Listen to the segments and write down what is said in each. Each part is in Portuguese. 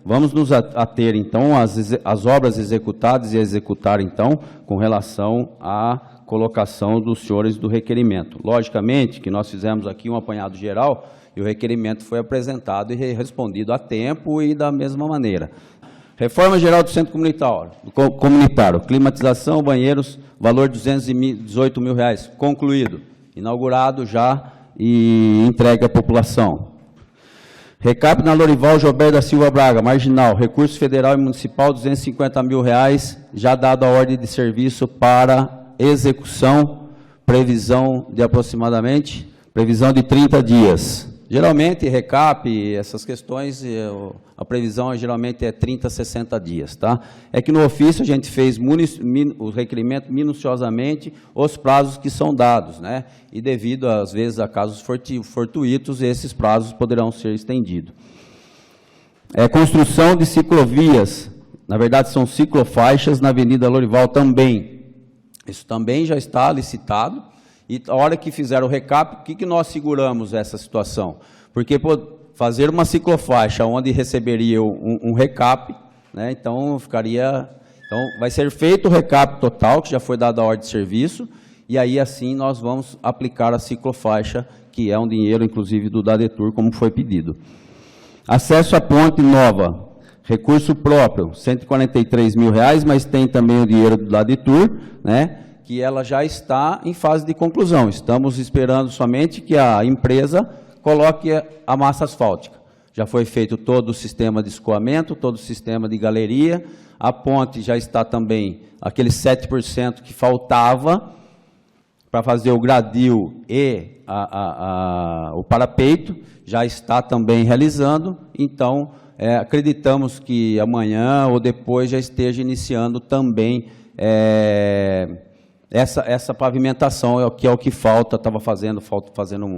vamos nos ater, então, às obras executadas e executar, então, com relação à colocação dos senhores do requerimento. Logicamente que nós fizemos aqui um apanhado geral e o requerimento foi apresentado e respondido a tempo e da mesma maneira. Reforma geral do centro comunitário, climatização, banheiros, valor de R$218 mil, concluído, inaugurado já e entregue à população. Recap na Lorival Jober da Silva Braga, marginal, recurso federal e municipal, R$250 mil, já dado a ordem de serviço para execução, previsão de aproximadamente, previsão de 30 dias. Geralmente, recap, essas questões, a previsão geralmente é 30 a 60 dias, tá? É que no ofício a gente fez o requerimento minuciosamente, os prazos que são dados, né? E devido, às vezes, a casos fortuitos, esses prazos poderão ser estendidos. Construção de ciclovias, na verdade são ciclofaixas na Avenida Lorival também. Isso também já está licitado. E a hora que fizeram o recap, o que nós seguramos essa situação? Porque fazer uma ciclofaixa onde receberia um recap, né, então vai ser feito o recap total, que já foi dada a ordem de serviço, e aí assim nós vamos aplicar a ciclofaixa, que é um dinheiro, inclusive, do Dadetur, como foi pedido. Acesso à ponte nova, recurso próprio, R$143 mil, mas tem também o dinheiro do Dadetur, né? Que ela já está em fase de conclusão. Estamos esperando somente que a empresa coloque a massa asfáltica. Já foi feito todo o sistema de escoamento, todo o sistema de galeria, a ponte já está também, aqueles 7% que faltava para fazer o gradil e o parapeito, já está também realizando, então acreditamos que amanhã ou depois já esteja iniciando também essa pavimentação, que é o que falta, estava fazendo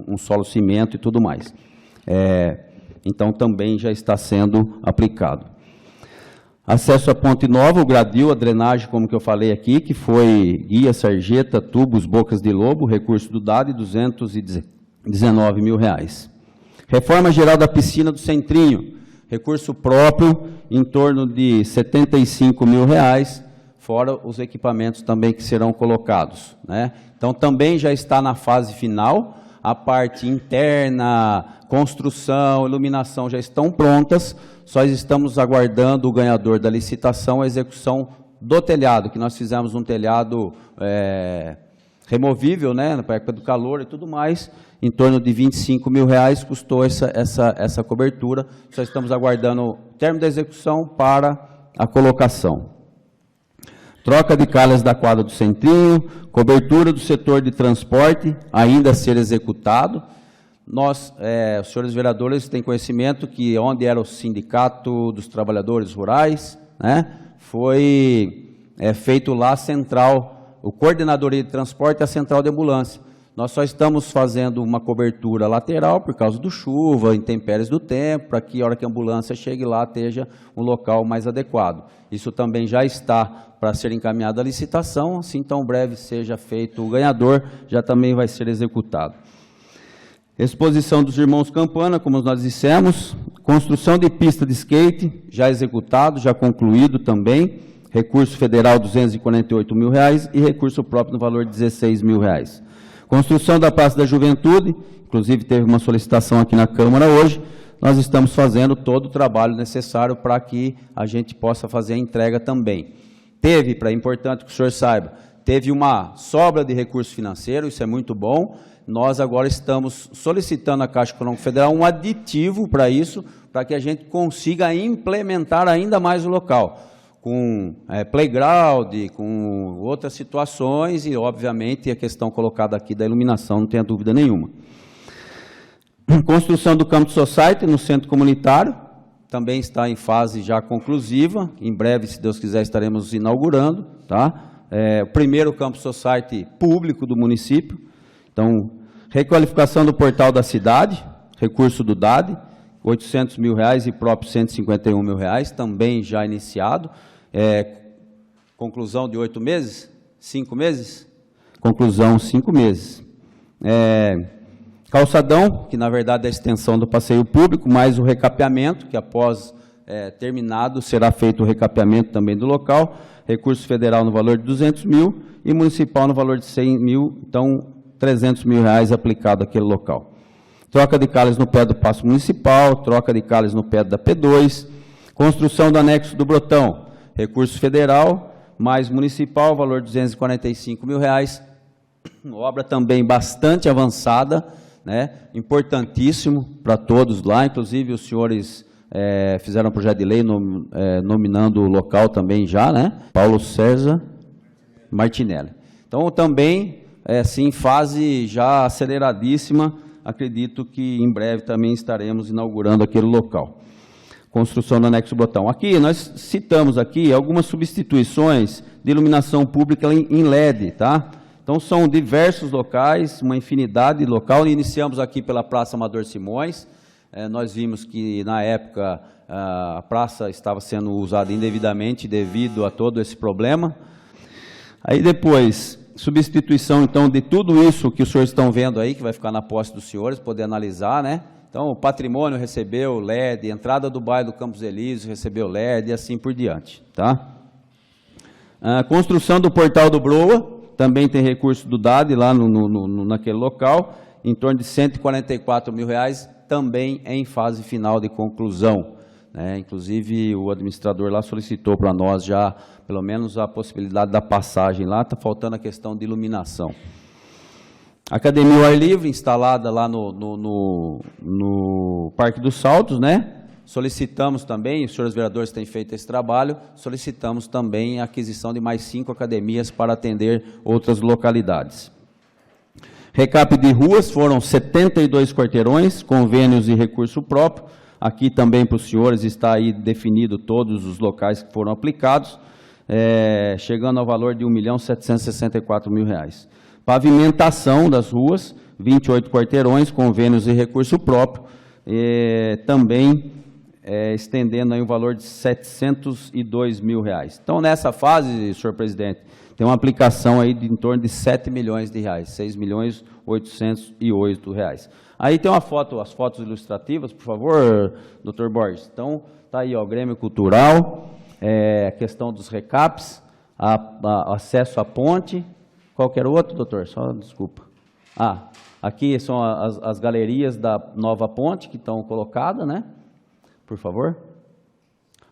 um solo cimento e tudo mais. Então, também já está sendo aplicado. Acesso à ponte nova, o gradil, a drenagem, como que eu falei aqui, que foi guia, sarjeta, tubos, bocas de lobo, recurso do DAD, R$219 mil. Reforma geral da piscina do Centrinho, recurso próprio, em torno de R$75 mil, fora os equipamentos também que serão colocados, né? Então, também já está na fase final, a parte interna, construção, iluminação já estão prontas, só estamos aguardando o ganhador da licitação, a execução do telhado, que nós fizemos um telhado removível, né, na época do calor e tudo mais, em torno de R$25 mil custou essa cobertura, só estamos aguardando o término da execução para a colocação. Troca de calhas da quadra do Centrinho, cobertura do setor de transporte, ainda a ser executado. Nós, os senhores vereadores, têm conhecimento que onde era o Sindicato dos Trabalhadores Rurais, né, foi feito lá a central, o coordenadoria de transporte e a central de ambulância. Nós só estamos fazendo uma cobertura lateral por causa do chuva, intempéries do tempo, para que a hora que a ambulância chegue lá, esteja um local mais adequado. Isso também já está para ser encaminhado à licitação, assim tão breve seja feito o ganhador, já também vai ser executado. Exposição dos irmãos Campana, como nós dissemos, construção de pista de skate, já executado, já concluído também, recurso federal R$248 mil e recurso próprio no valor de R$16 mil. Construção da Praça da Juventude, inclusive teve uma solicitação aqui na Câmara hoje, nós estamos fazendo todo o trabalho necessário para que a gente possa fazer a entrega também. É importante que o senhor saiba, teve uma sobra de recurso financeiro, isso é muito bom, nós agora estamos solicitando à Caixa Econômica Federal um aditivo para isso, para que a gente consiga implementar ainda mais o local, com playground, com outras situações e, obviamente, a questão colocada aqui da iluminação, não tenha dúvida nenhuma. Construção do Campus Society no centro comunitário, também está em fase já conclusiva, em breve, se Deus quiser, estaremos inaugurando, tá? O primeiro Campus Society público do município. Então, requalificação do portal da cidade, recurso do DAD, R$800 mil e próprio R$151 mil, também já iniciado. Conclusão de 8 meses? 5 meses? Conclusão 5 meses. Calçadão, que na verdade é a extensão do passeio público, mais o recapeamento, que após terminado, será feito o recapeamento também do local, recurso federal no valor de 200 mil e municipal no valor de 100 mil, então 300 mil reais aplicado àquele local. Troca de cálice no pé do Paço Municipal, troca de cálice no pé da P2, construção do anexo do Brotão, recurso federal, mais municipal, valor de 245 mil reais, obra também bastante avançada, né, importantíssimo para todos lá, inclusive os senhores fizeram um projeto de lei nominando o local também já, né, Paulo César Martinelli. Então também, sim, fase já aceleradíssima, acredito que em breve também estaremos inaugurando aquele local. Construção do anexo Brotão. Aqui, nós citamos aqui algumas substituições de iluminação pública em LED, tá? Então, são diversos locais, uma infinidade de local. Iniciamos aqui pela Praça Amador Simões. Nós vimos que, na época, a praça estava sendo usada indevidamente devido a todo esse problema. Aí, depois, substituição, então, de tudo isso que os senhores estão vendo aí, que vai ficar na posse dos senhores, poder analisar, né? Então, o patrimônio recebeu LED, entrada do bairro do Campos Elíseos recebeu LED e assim por diante, tá? A construção do portal do Broa, também tem recurso do DAD lá naquele local, em torno de 144 mil reais, também em fase final de conclusão, né? Inclusive, o administrador lá solicitou para nós já, pelo menos, a possibilidade da passagem lá, está faltando a questão de iluminação. Academia ao ar livre, instalada lá no Parque dos Saltos, né? Solicitamos também, os senhores vereadores têm feito esse trabalho, solicitamos também a aquisição de mais 5 academias para atender outras localidades. Recap de ruas, foram 72 quarteirões, convênios e recurso próprio. Aqui também para os senhores está aí definido todos os locais que foram aplicados, chegando ao valor de R$ 1.764.000. Pavimentação das ruas, 28 quarteirões, convênios e recurso próprio, também estendendo aí o valor de R$ 702 mil. Então, nessa fase, senhor presidente, tem uma aplicação aí de em torno de R$ 7 milhões, R$ 6.808.000. Aí tem uma foto, as fotos ilustrativas, por favor, doutor Borges. Então, está aí, ó, o Grêmio Cultural, a questão dos recaps, acesso à ponte. Qualquer outro, doutor? Só desculpa. Aqui são as galerias da nova ponte que estão colocadas, né? Por favor.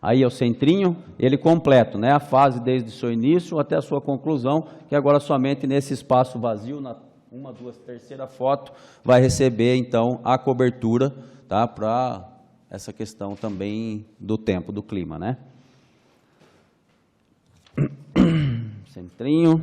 Aí é o centrinho, ele completo, né? A fase desde o seu início até a sua conclusão, que agora somente nesse espaço vazio, na uma, duas, terceira foto, vai receber, então, a cobertura, tá? Para essa questão também do tempo, do clima, né? Centrinho.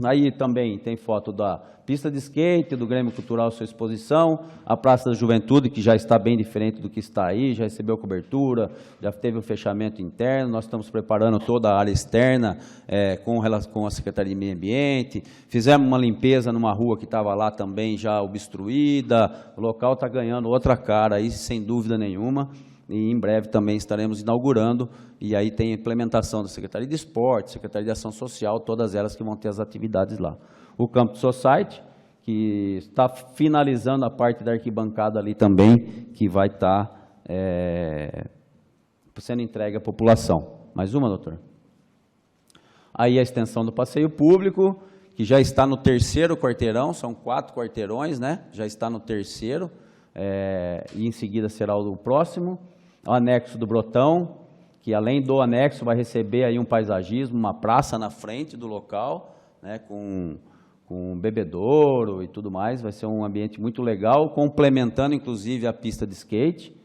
Aí também tem foto da pista de skate, do Grêmio Cultural, sua exposição, a Praça da Juventude, que já está bem diferente do que está aí, já recebeu cobertura, já teve o fechamento interno, nós estamos preparando toda a área externa com a Secretaria de Meio Ambiente, fizemos uma limpeza numa rua que estava lá também já obstruída, o local está ganhando outra cara aí, sem dúvida nenhuma, e em breve também estaremos inaugurando, e aí tem a implementação da Secretaria de Esporte, Secretaria de Ação Social, todas elas que vão ter as atividades lá. O Campus Society, que está finalizando a parte da arquibancada ali também, que vai estar sendo entregue à população. Mais uma, doutor? Aí a extensão do passeio público, que já está no terceiro quarteirão, são 4 quarteirões, né? Já está no terceiro, e em seguida será o próximo. O anexo do Brotão, que além do anexo vai receber aí um paisagismo, uma praça na frente do local, né, com bebedouro e tudo mais, vai ser um ambiente muito legal, complementando inclusive a pista de skate.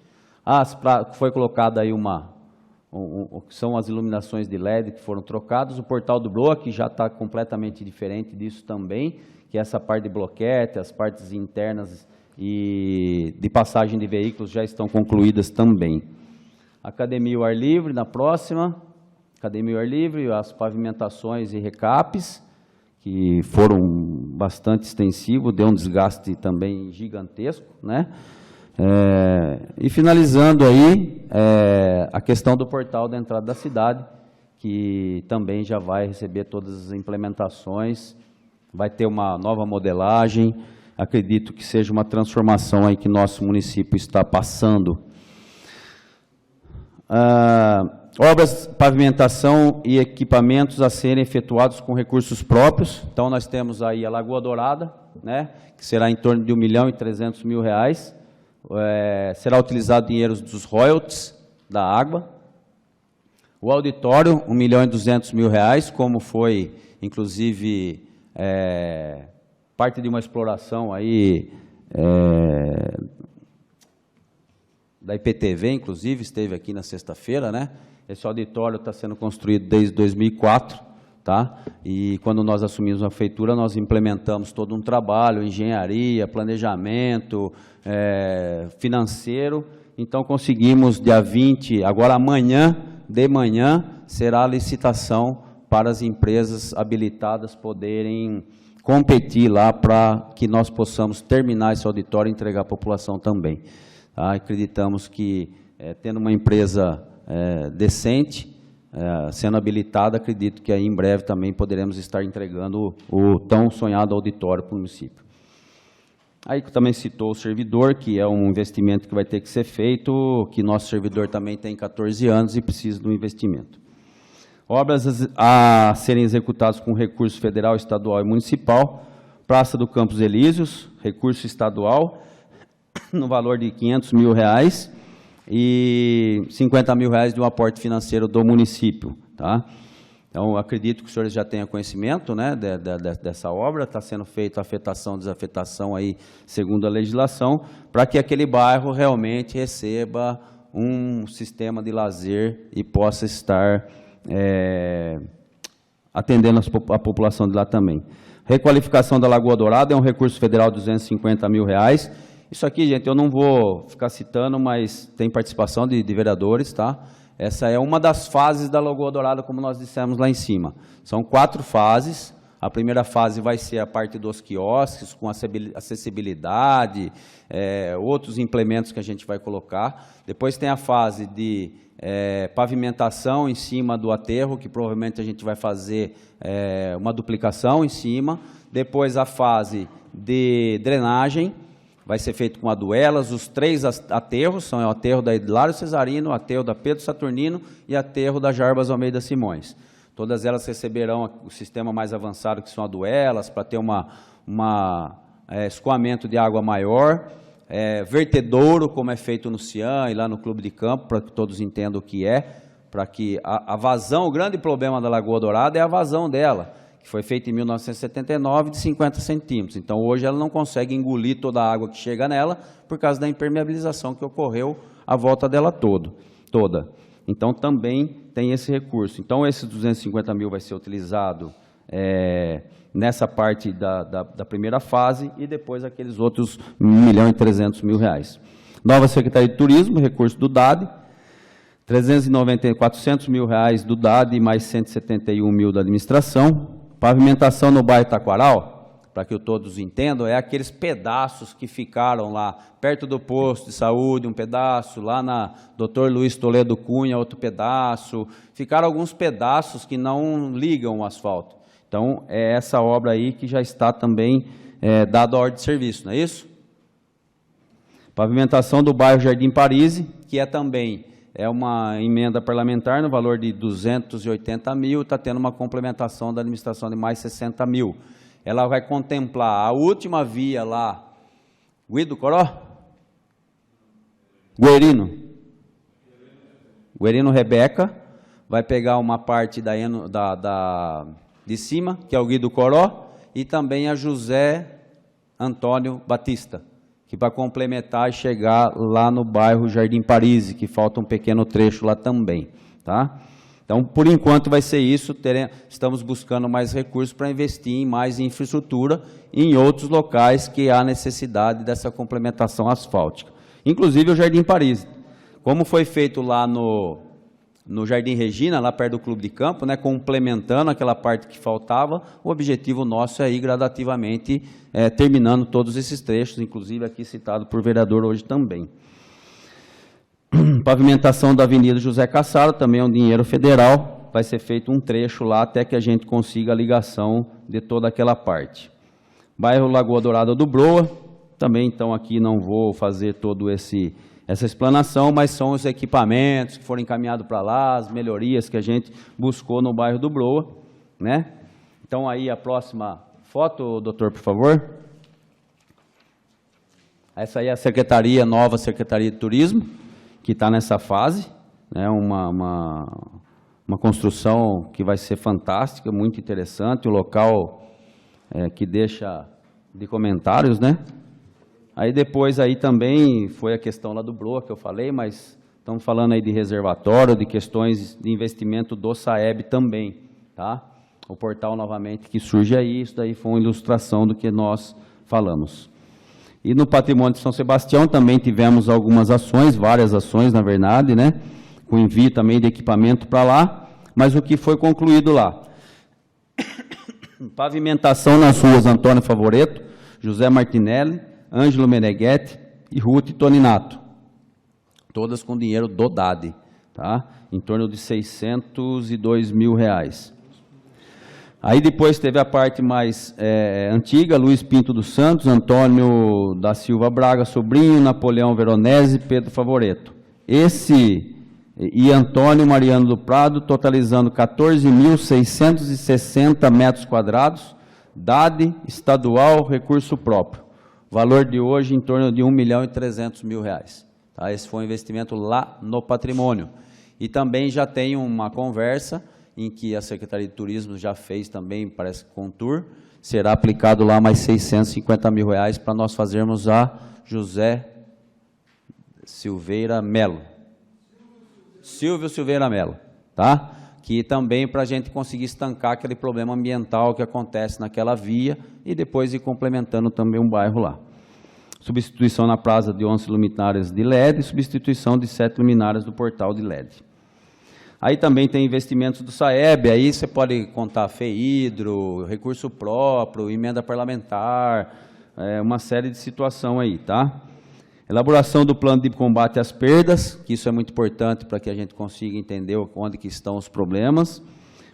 Foi colocada aí são as iluminações de LED que foram trocadas, o portal do Broa, que já está completamente diferente disso também, que é essa parte de bloquete, as partes internas e de passagem de veículos já estão concluídas também. Academia ao ar livre, na próxima, academia ao ar livre, as pavimentações e recapes, que foram bastante extensivos, deu um desgaste também gigantesco, né? E finalizando aí, a questão do portal da entrada da cidade, que também já vai receber todas as implementações, vai ter uma nova modelagem. Acredito que seja uma transformação aí que nosso município está passando. Obras, pavimentação e equipamentos a serem efetuados com recursos próprios. Então, nós temos aí a Lagoa Dourada, né, que será em torno de R$1.300.000. Será utilizado dinheiro dos royalties da água. O auditório, R$1.200.000, como foi, inclusive, parte de uma exploração aí, da IPTV, inclusive, esteve aqui na sexta-feira, né? Esse auditório está sendo construído desde 2004, tá? E quando nós assumimos a prefeitura, nós implementamos todo um trabalho, engenharia, planejamento, financeiro. Então, conseguimos, dia 20, agora amanhã, de manhã, será a licitação para as empresas habilitadas poderem competir lá para que nós possamos terminar esse auditório e entregar à população também. Tá? Acreditamos que, tendo uma empresa decente, sendo habilitada, acredito que aí em breve também poderemos estar entregando o tão sonhado auditório para o município. Aí também citou o servidor, que é um investimento que vai ter que ser feito, que nosso servidor também tem 14 anos e precisa de um investimento. Obras a serem executadas com recurso federal, estadual e municipal. Praça do Campos Elíseos, recurso estadual, no valor de R$500.000 e R$50.000 de um aporte financeiro do município. Tá? Então, acredito que os senhores já tenham conhecimento, né, dessa obra. Está sendo feita a afetação, desafetação aí, segundo a legislação, para que aquele bairro realmente receba um sistema de lazer e possa estar atendendo a população de lá também. Requalificação da Lagoa Dourada é um recurso federal de R$250.000. Isso aqui, gente, eu não vou ficar citando, mas tem participação de vereadores, tá? Essa é uma das fases da Lagoa Dourada, como nós dissemos lá em cima. São 4 fases. A primeira fase vai ser a parte dos quiosques, com acessibilidade, outros implementos que a gente vai colocar. Depois tem a fase de pavimentação em cima do aterro, que provavelmente a gente vai fazer uma duplicação em cima. Depois a fase de drenagem, vai ser feito com aduelas. Os 3 aterros são o aterro da Hilário Cesarino, o aterro da Pedro Saturnino e o aterro da Jarbas Almeida Simões. Todas elas receberão o sistema mais avançado, que são aduelas, para ter escoamento de água maior. Vertedouro, como é feito no Cian e lá no Clube de Campo, para que todos entendam o que é, para que a vazão, o grande problema da Lagoa Dourada é a vazão dela, que foi feita em 1979 de 50 centímetros. Então, hoje ela não consegue engolir toda a água que chega nela por causa da impermeabilização que ocorreu à volta dela toda. Então, também tem esse recurso. Então, esses 250.000 vai ser utilizado nessa parte da primeira fase e depois aqueles outros R$1.300.000. Nova Secretaria de Turismo, recurso do DAD, R$400.000 do DAD e mais R$171.000 da administração. Pavimentação no bairro Taquaral, para que todos entendam, é aqueles pedaços que ficaram lá perto do posto de saúde, um pedaço, lá na Dr. Luiz Toledo Cunha, outro pedaço. Ficaram alguns pedaços que não ligam o asfalto. Então, é essa obra aí que já está também dada a ordem de serviço, não é isso? Pavimentação do bairro Jardim Paris, que também uma emenda parlamentar no valor de R$280.000, está tendo uma complementação da administração de mais R$60.000. Ela vai contemplar a última via lá, Guido Coró? Guerino Rebeca, vai pegar uma parte de cima, que é o Guido Coró, e também a José Antônio Batista, que vai complementar e chegar lá no bairro Jardim Paris, que falta um pequeno trecho lá também. Tá? Então, por enquanto vai ser isso, estamos buscando mais recursos para investir em mais infraestrutura em outros locais que há necessidade dessa complementação asfáltica. Inclusive o Jardim Paris. Como foi feito lá no Jardim Regina, lá perto do Clube de Campo, né, complementando aquela parte que faltava, o objetivo nosso é ir gradativamente terminando todos esses trechos, inclusive aqui citado por vereador hoje também. Pavimentação da Avenida José Cassaro, também é um dinheiro federal, vai ser feito um trecho lá até que a gente consiga a ligação de toda aquela parte. Bairro Lagoa Dourada do Broa, também então aqui não vou fazer todo esse essa explanação, mas são os equipamentos que foram encaminhados para lá, as melhorias que a gente buscou no bairro do Broa, né? Então, aí a próxima foto, doutor, por favor. Essa aí é a secretaria, nova Secretaria de Turismo, que está nessa fase, né? Uma construção que vai ser fantástica, muito interessante, um local que deixa de comentários, né? Aí depois aí também foi a questão lá do Broa, que eu falei, mas estamos falando aí de reservatório, de questões de investimento do SAEB também, tá? O portal novamente que surge aí, isso daí foi uma ilustração do que nós falamos. E no patrimônio de São Sebastião também tivemos algumas ações, várias ações na verdade, né? Com envio também de equipamento para lá, mas o que foi concluído lá? Pavimentação nas ruas Antônio Favoreto, José Martinelli, Ângelo Meneghetti e Ruth Toninato, todas com dinheiro do DAD, tá? Em torno de R$602 mil. Aí depois teve a parte mais antiga, Luiz Pinto dos Santos, Antônio da Silva Braga, Sobrinho, Napoleão Veronese, Pedro Favoreto. E Antônio Mariano do Prado, totalizando 14.660 metros quadrados, DAD, estadual, recurso próprio. Valor de hoje em torno de R$1.300.000. Tá? Esse foi um investimento lá no patrimônio. E também já tem uma conversa em que a Secretaria de Turismo já fez também, parece que com o tour, será aplicado lá mais R$650 mil para nós fazermos a José Silveira Melo. Silvio Silveira Melo, tá? Que também para a gente conseguir estancar aquele problema ambiental que acontece naquela via e depois ir complementando também um bairro lá. Substituição na praça de 11 luminárias de LED e substituição de 7 luminárias do portal de LED. Aí também tem investimentos do SAEB, aí você pode contar FEHIDRO, recurso próprio, emenda parlamentar, uma série de situação aí, tá? Elaboração do plano de combate às perdas, que isso é muito importante para que a gente consiga entender onde que estão os problemas.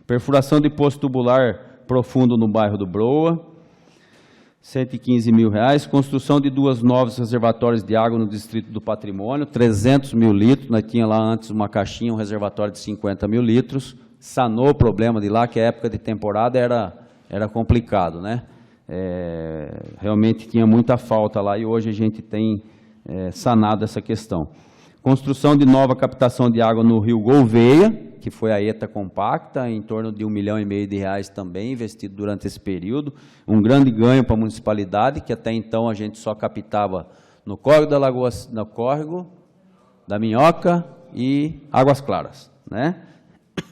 Perfuração de poço tubular profundo no bairro do Broa, R$115 mil. Construção de 2 novos reservatórios de água no Distrito do Patrimônio, 300 mil litros. Nós tínhamos lá antes uma caixinha, um reservatório de 50 mil litros. Sanou o problema de lá, que a época de temporada era complicado, né? Realmente tinha muita falta lá e hoje a gente tem sanado essa questão. Construção de nova captação de água no rio Gouveia, que foi a ETA compacta, em torno de R$1,5 milhão também, investido durante esse período. Um grande ganho para a municipalidade, que até então a gente só captava no córrego da Lagoa, no córrego da Minhoca e Águas Claras, né?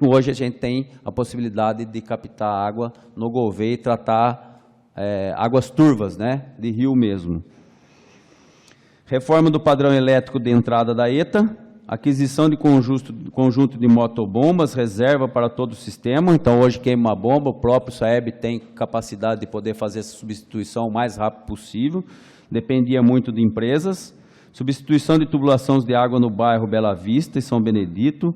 Hoje a gente tem a possibilidade de captar água no Gouveia e tratar águas turvas, né? De rio mesmo. Reforma do padrão elétrico de entrada da ETA, aquisição de conjunto de motobombas, reserva para todo o sistema. Então, hoje queima uma bomba, o próprio SAEB tem capacidade de poder fazer essa substituição o mais rápido possível, dependia muito de empresas. Substituição de tubulações de água no bairro Bela Vista e São Benedito,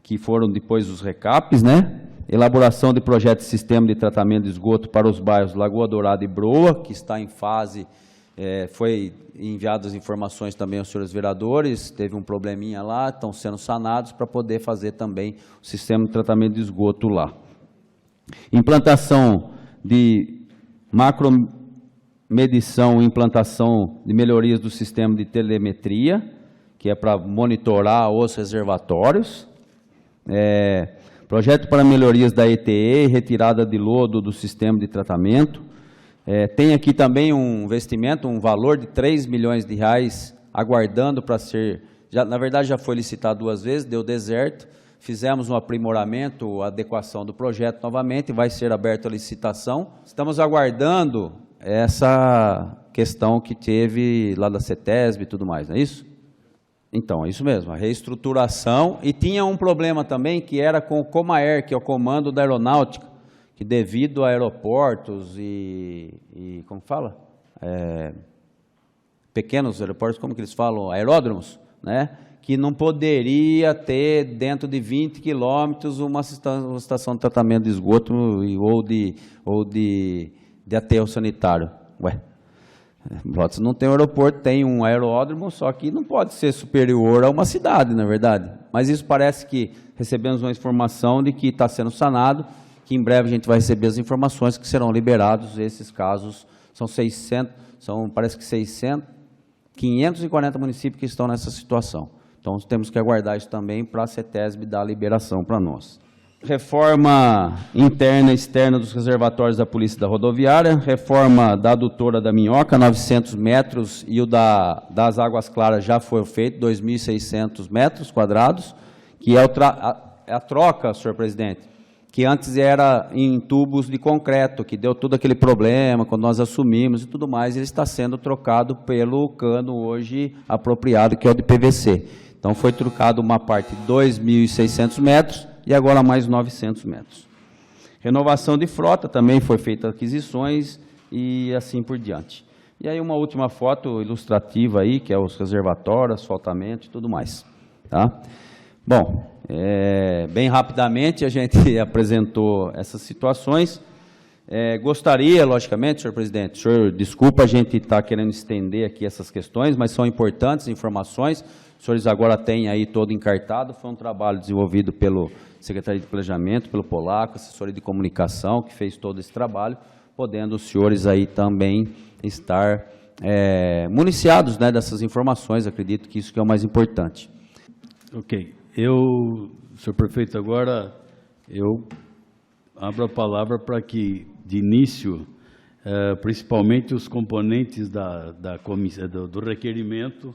que foram depois os recaps, né? Elaboração de projeto de sistema de tratamento de esgoto para os bairros Lagoa Dourada e Broa, que está em fase. Foi enviadas as informações também aos senhores vereadores, teve um probleminha lá, estão sendo sanados para poder fazer também o sistema de tratamento de esgoto lá. Implantação de macromedição e implantação de melhorias do sistema de telemetria, que é para monitorar os reservatórios. Projeto para melhorias da ETE, retirada de lodo do sistema de tratamento. Tem aqui também um investimento, um valor de R$3 milhões aguardando para ser, na verdade já foi licitado 2 vezes, deu deserto, fizemos um aprimoramento, adequação do projeto novamente, vai ser aberta a licitação. Estamos aguardando essa questão que teve lá da CETESB e tudo mais, não é isso? Então, é isso mesmo, a reestruturação, e tinha um problema também que era com o Comaer, que é o Comando da Aeronáutica, que devido a aeroportos e como fala? Pequenos aeroportos, como que eles falam? Aeródromos, né? Que não poderia ter dentro de 20 quilômetros uma estação de tratamento de esgoto ou de aterro sanitário. Brotas não tem um aeroporto, tem um aeródromo, só que não pode ser superior a uma cidade, na verdade. Mas isso parece que recebemos uma informação de que está sendo sanado, que em breve a gente vai receber as informações que serão liberados esses casos. São 600, parece que 540 municípios que estão nessa situação. Então, temos que aguardar isso também para a CETESB dar a liberação para nós. Reforma interna e externa dos reservatórios da Polícia da Rodoviária, reforma da adutora da Minhoca, 900 metros, e o das Águas Claras já foi feito, 2.600 metros quadrados, que é a troca, senhor presidente, que antes era em tubos de concreto, que deu todo aquele problema quando nós assumimos e tudo mais, ele está sendo trocado pelo cano hoje apropriado, que é o de PVC. Então, foi trocado uma parte de 2.600 metros e agora mais 900 metros. Renovação de frota, também foi feita aquisições e assim por diante. E aí uma última foto ilustrativa aí, que é os reservatórios, asfaltamento e tudo mais. Tá? Bom, bem rapidamente a gente apresentou essas situações. Gostaria, logicamente, senhor presidente, senhor, desculpa a gente estar querendo estender aqui essas questões, mas são importantes informações. Os senhores agora têm aí todo encartado, foi um trabalho desenvolvido pelo Secretaria de Planejamento, pelo Polaco, assessoria de comunicação, que fez todo esse trabalho, podendo os senhores aí também estar municiados, né, dessas informações, acredito que isso que é o mais importante. Ok. Senhor prefeito, agora eu abro a palavra para que, de início, principalmente os componentes do requerimento,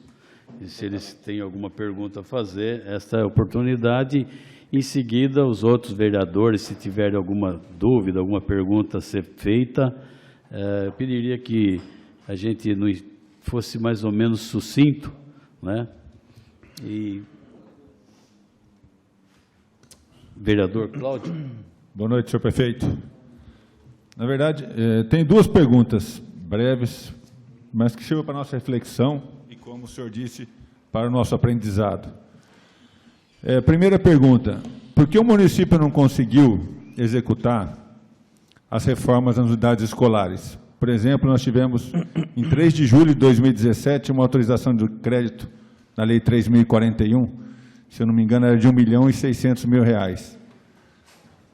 se eles têm alguma pergunta a fazer, esta é a oportunidade. Em seguida, os outros vereadores, se tiverem alguma dúvida, alguma pergunta a ser feita, eu pediria que a gente fosse mais ou menos sucinto, né? Vereador Cláudio. Boa noite, senhor prefeito. Na verdade, tem duas perguntas breves, mas que chegam para a nossa reflexão e, como o senhor disse, para o nosso aprendizado. Primeira pergunta, por que o município não conseguiu executar as reformas nas unidades escolares? Por exemplo, nós tivemos, em 3 de julho de 2017, uma autorização de crédito na Lei 3.041, se eu não me engano, era de R$ 1.600.000.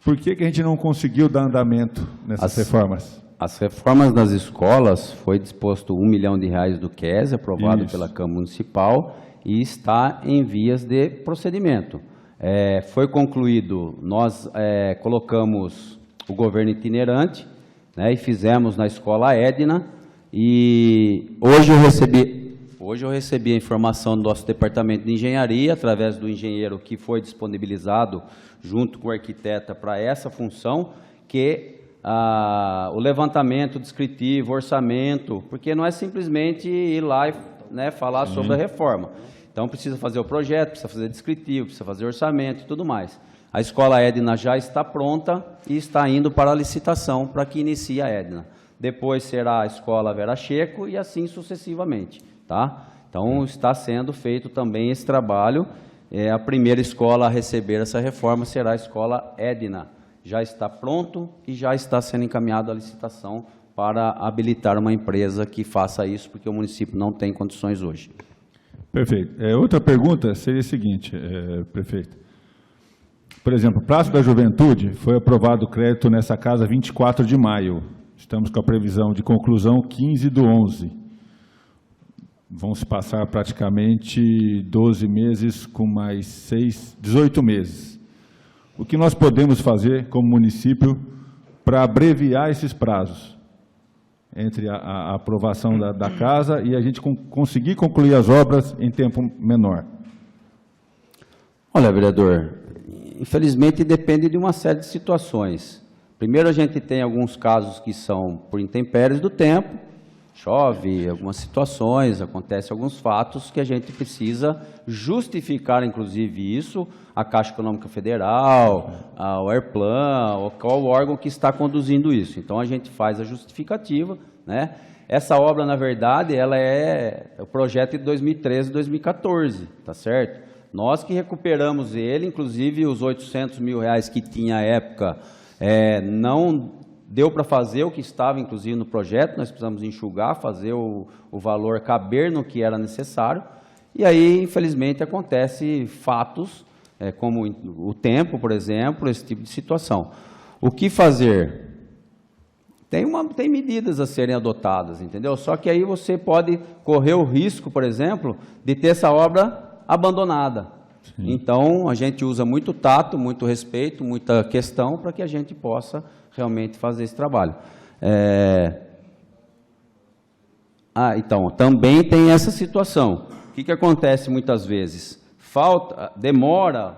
Por que a gente não conseguiu dar andamento nessas reformas? As reformas das escolas, foi disposto R$ 1 milhão do QES, aprovado pela Câmara Municipal, e está em vias de procedimento. Foi concluído, nós colocamos o governo itinerante, né, e fizemos na escola Edna, e hoje eu recebi a informação do nosso departamento de engenharia, através do engenheiro que foi disponibilizado junto com o arquiteta para essa função, que o levantamento descritivo, orçamento, porque não é simplesmente ir lá e, né, falar sobre a reforma. Então, precisa fazer o projeto, precisa fazer descritivo, precisa fazer orçamento e tudo mais. A escola Edna já está pronta e está indo para a licitação para que inicie a Edna. Depois será a escola Vera Checo e assim sucessivamente. Tá? Então, está sendo feito também esse trabalho. A primeira escola a receber essa reforma será a escola Edna. Já está pronto e já está sendo encaminhado à licitação para habilitar uma empresa que faça isso, porque o município não tem condições hoje. Perfeito. Outra pergunta seria a seguinte, prefeito. Por exemplo, Praça da Juventude, foi aprovado o crédito nessa casa 24 de maio. Estamos com a previsão de conclusão 15/11. Vão se passar praticamente 12 meses com mais 6, 18 meses. O que nós podemos fazer como município para abreviar esses prazos entre a aprovação da casa e a gente conseguir concluir as obras em tempo menor? Olha, vereador, infelizmente depende de uma série de situações. Primeiro, a gente tem alguns casos que são por intempéries do tempo, chove, algumas situações, acontecem alguns fatos que a gente precisa justificar, inclusive isso, a Caixa Econômica Federal, o Airplan, ou qual órgão que está conduzindo isso. Então, a gente faz a justificativa, né? Essa obra, na verdade, ela é o projeto de 2013 e 2014, tá certo? Nós que recuperamos ele, inclusive os R$ 800 mil que tinha à época, não deu para fazer o que estava, inclusive, no projeto, nós precisamos enxugar, fazer o valor caber no que era necessário, e aí, infelizmente, acontece fatos, como o tempo, por exemplo, esse tipo de situação. O que fazer? Tem medidas a serem adotadas, entendeu? Só que aí você pode correr o risco, por exemplo, de ter essa obra abandonada. Sim. Então, a gente usa muito tato, muito respeito, muita questão para que a gente possa realmente fazer esse trabalho. Então, também tem essa situação. O que acontece muitas vezes? Demora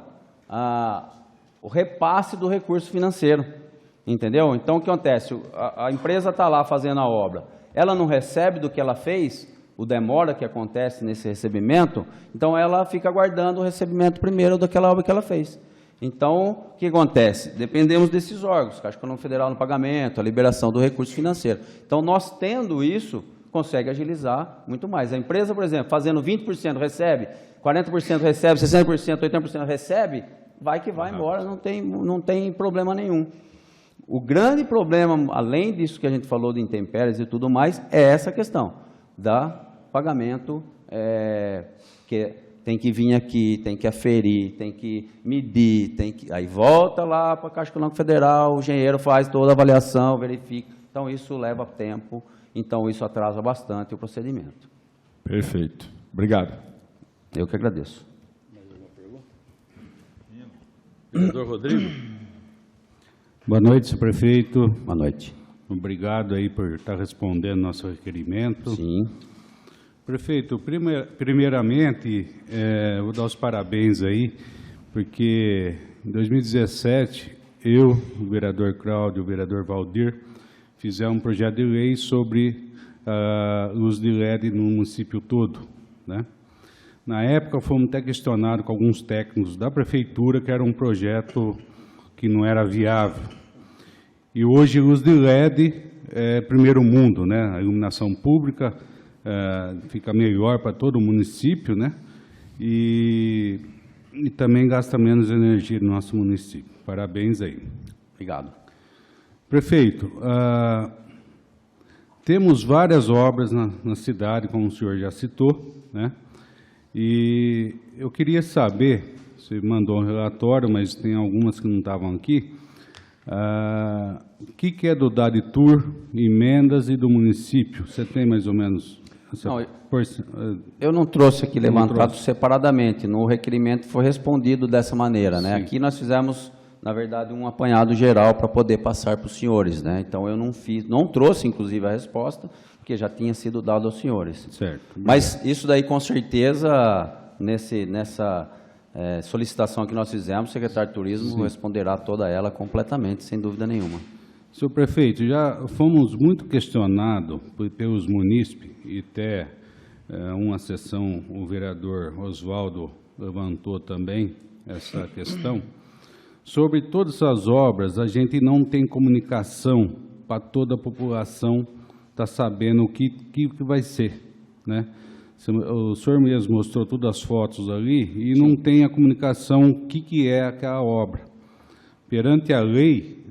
o repasse do recurso financeiro. Entendeu? Então, o que acontece? A empresa está lá fazendo a obra, ela não recebe do que ela fez, o demora que acontece nesse recebimento, então ela fica aguardando o recebimento primeiro daquela obra que ela fez. Então, o que acontece? Dependemos desses órgãos, Caixa Econômica Federal no pagamento, a liberação do recurso financeiro. Então, nós tendo isso, consegue agilizar muito mais. A empresa, por exemplo, fazendo 20% recebe, 40% recebe, 60%, 80% recebe, vai que vai embora, não tem problema nenhum. O grande problema, além disso que a gente falou de intempéries e tudo mais, é essa questão da pagamento, que tem que vir aqui, tem que aferir, tem que medir, aí volta lá para a Caixa Econômica Federal, o engenheiro faz toda a avaliação, verifica. Então, isso leva tempo, então isso atrasa bastante o procedimento. Perfeito. Obrigado. Eu que agradeço. Mais alguma pergunta? Vereador Rodrigo? Boa noite, senhor prefeito. Boa noite. Obrigado aí por estar respondendo nosso requerimento. Sim. Prefeito, primeiramente, vou dar os parabéns aí, porque em 2017, eu, o vereador Cláudio e o vereador Valdir, fizemos um projeto de lei sobre luz de LED no município todo, né? Na época, fomos até questionados com alguns técnicos da prefeitura que era um projeto que não era viável. E hoje, luz de LED é primeiro mundo, né? A iluminação pública fica melhor para todo o município, né? E também gasta menos energia no nosso município. Parabéns aí. Obrigado. Prefeito, temos várias obras na cidade, como o senhor já citou, né? E eu queria saber, você mandou um relatório, mas tem algumas que não estavam aqui, o que é do DADTUR, emendas e do município? Você tem mais ou menos... Eu não trouxe aqui levantado separadamente, no requerimento foi respondido dessa maneira, né? Aqui nós fizemos, na verdade, um apanhado geral para poder passar para os senhores, né? Então eu não trouxe, inclusive, a resposta, porque já tinha sido dado aos senhores. Certo. Mas isso daí, com certeza, nessa solicitação que nós fizemos, o secretário de Turismo responderá toda ela completamente, sem dúvida nenhuma. Senhor prefeito, já fomos muito questionados pelos munícipes, e até uma sessão, o vereador Oswaldo levantou também essa questão, sobre todas essas obras, a gente não tem comunicação para toda a população estar sabendo o que vai ser, né? O senhor mesmo mostrou todas as fotos ali e não tem a comunicação o que é aquela obra. Perante a lei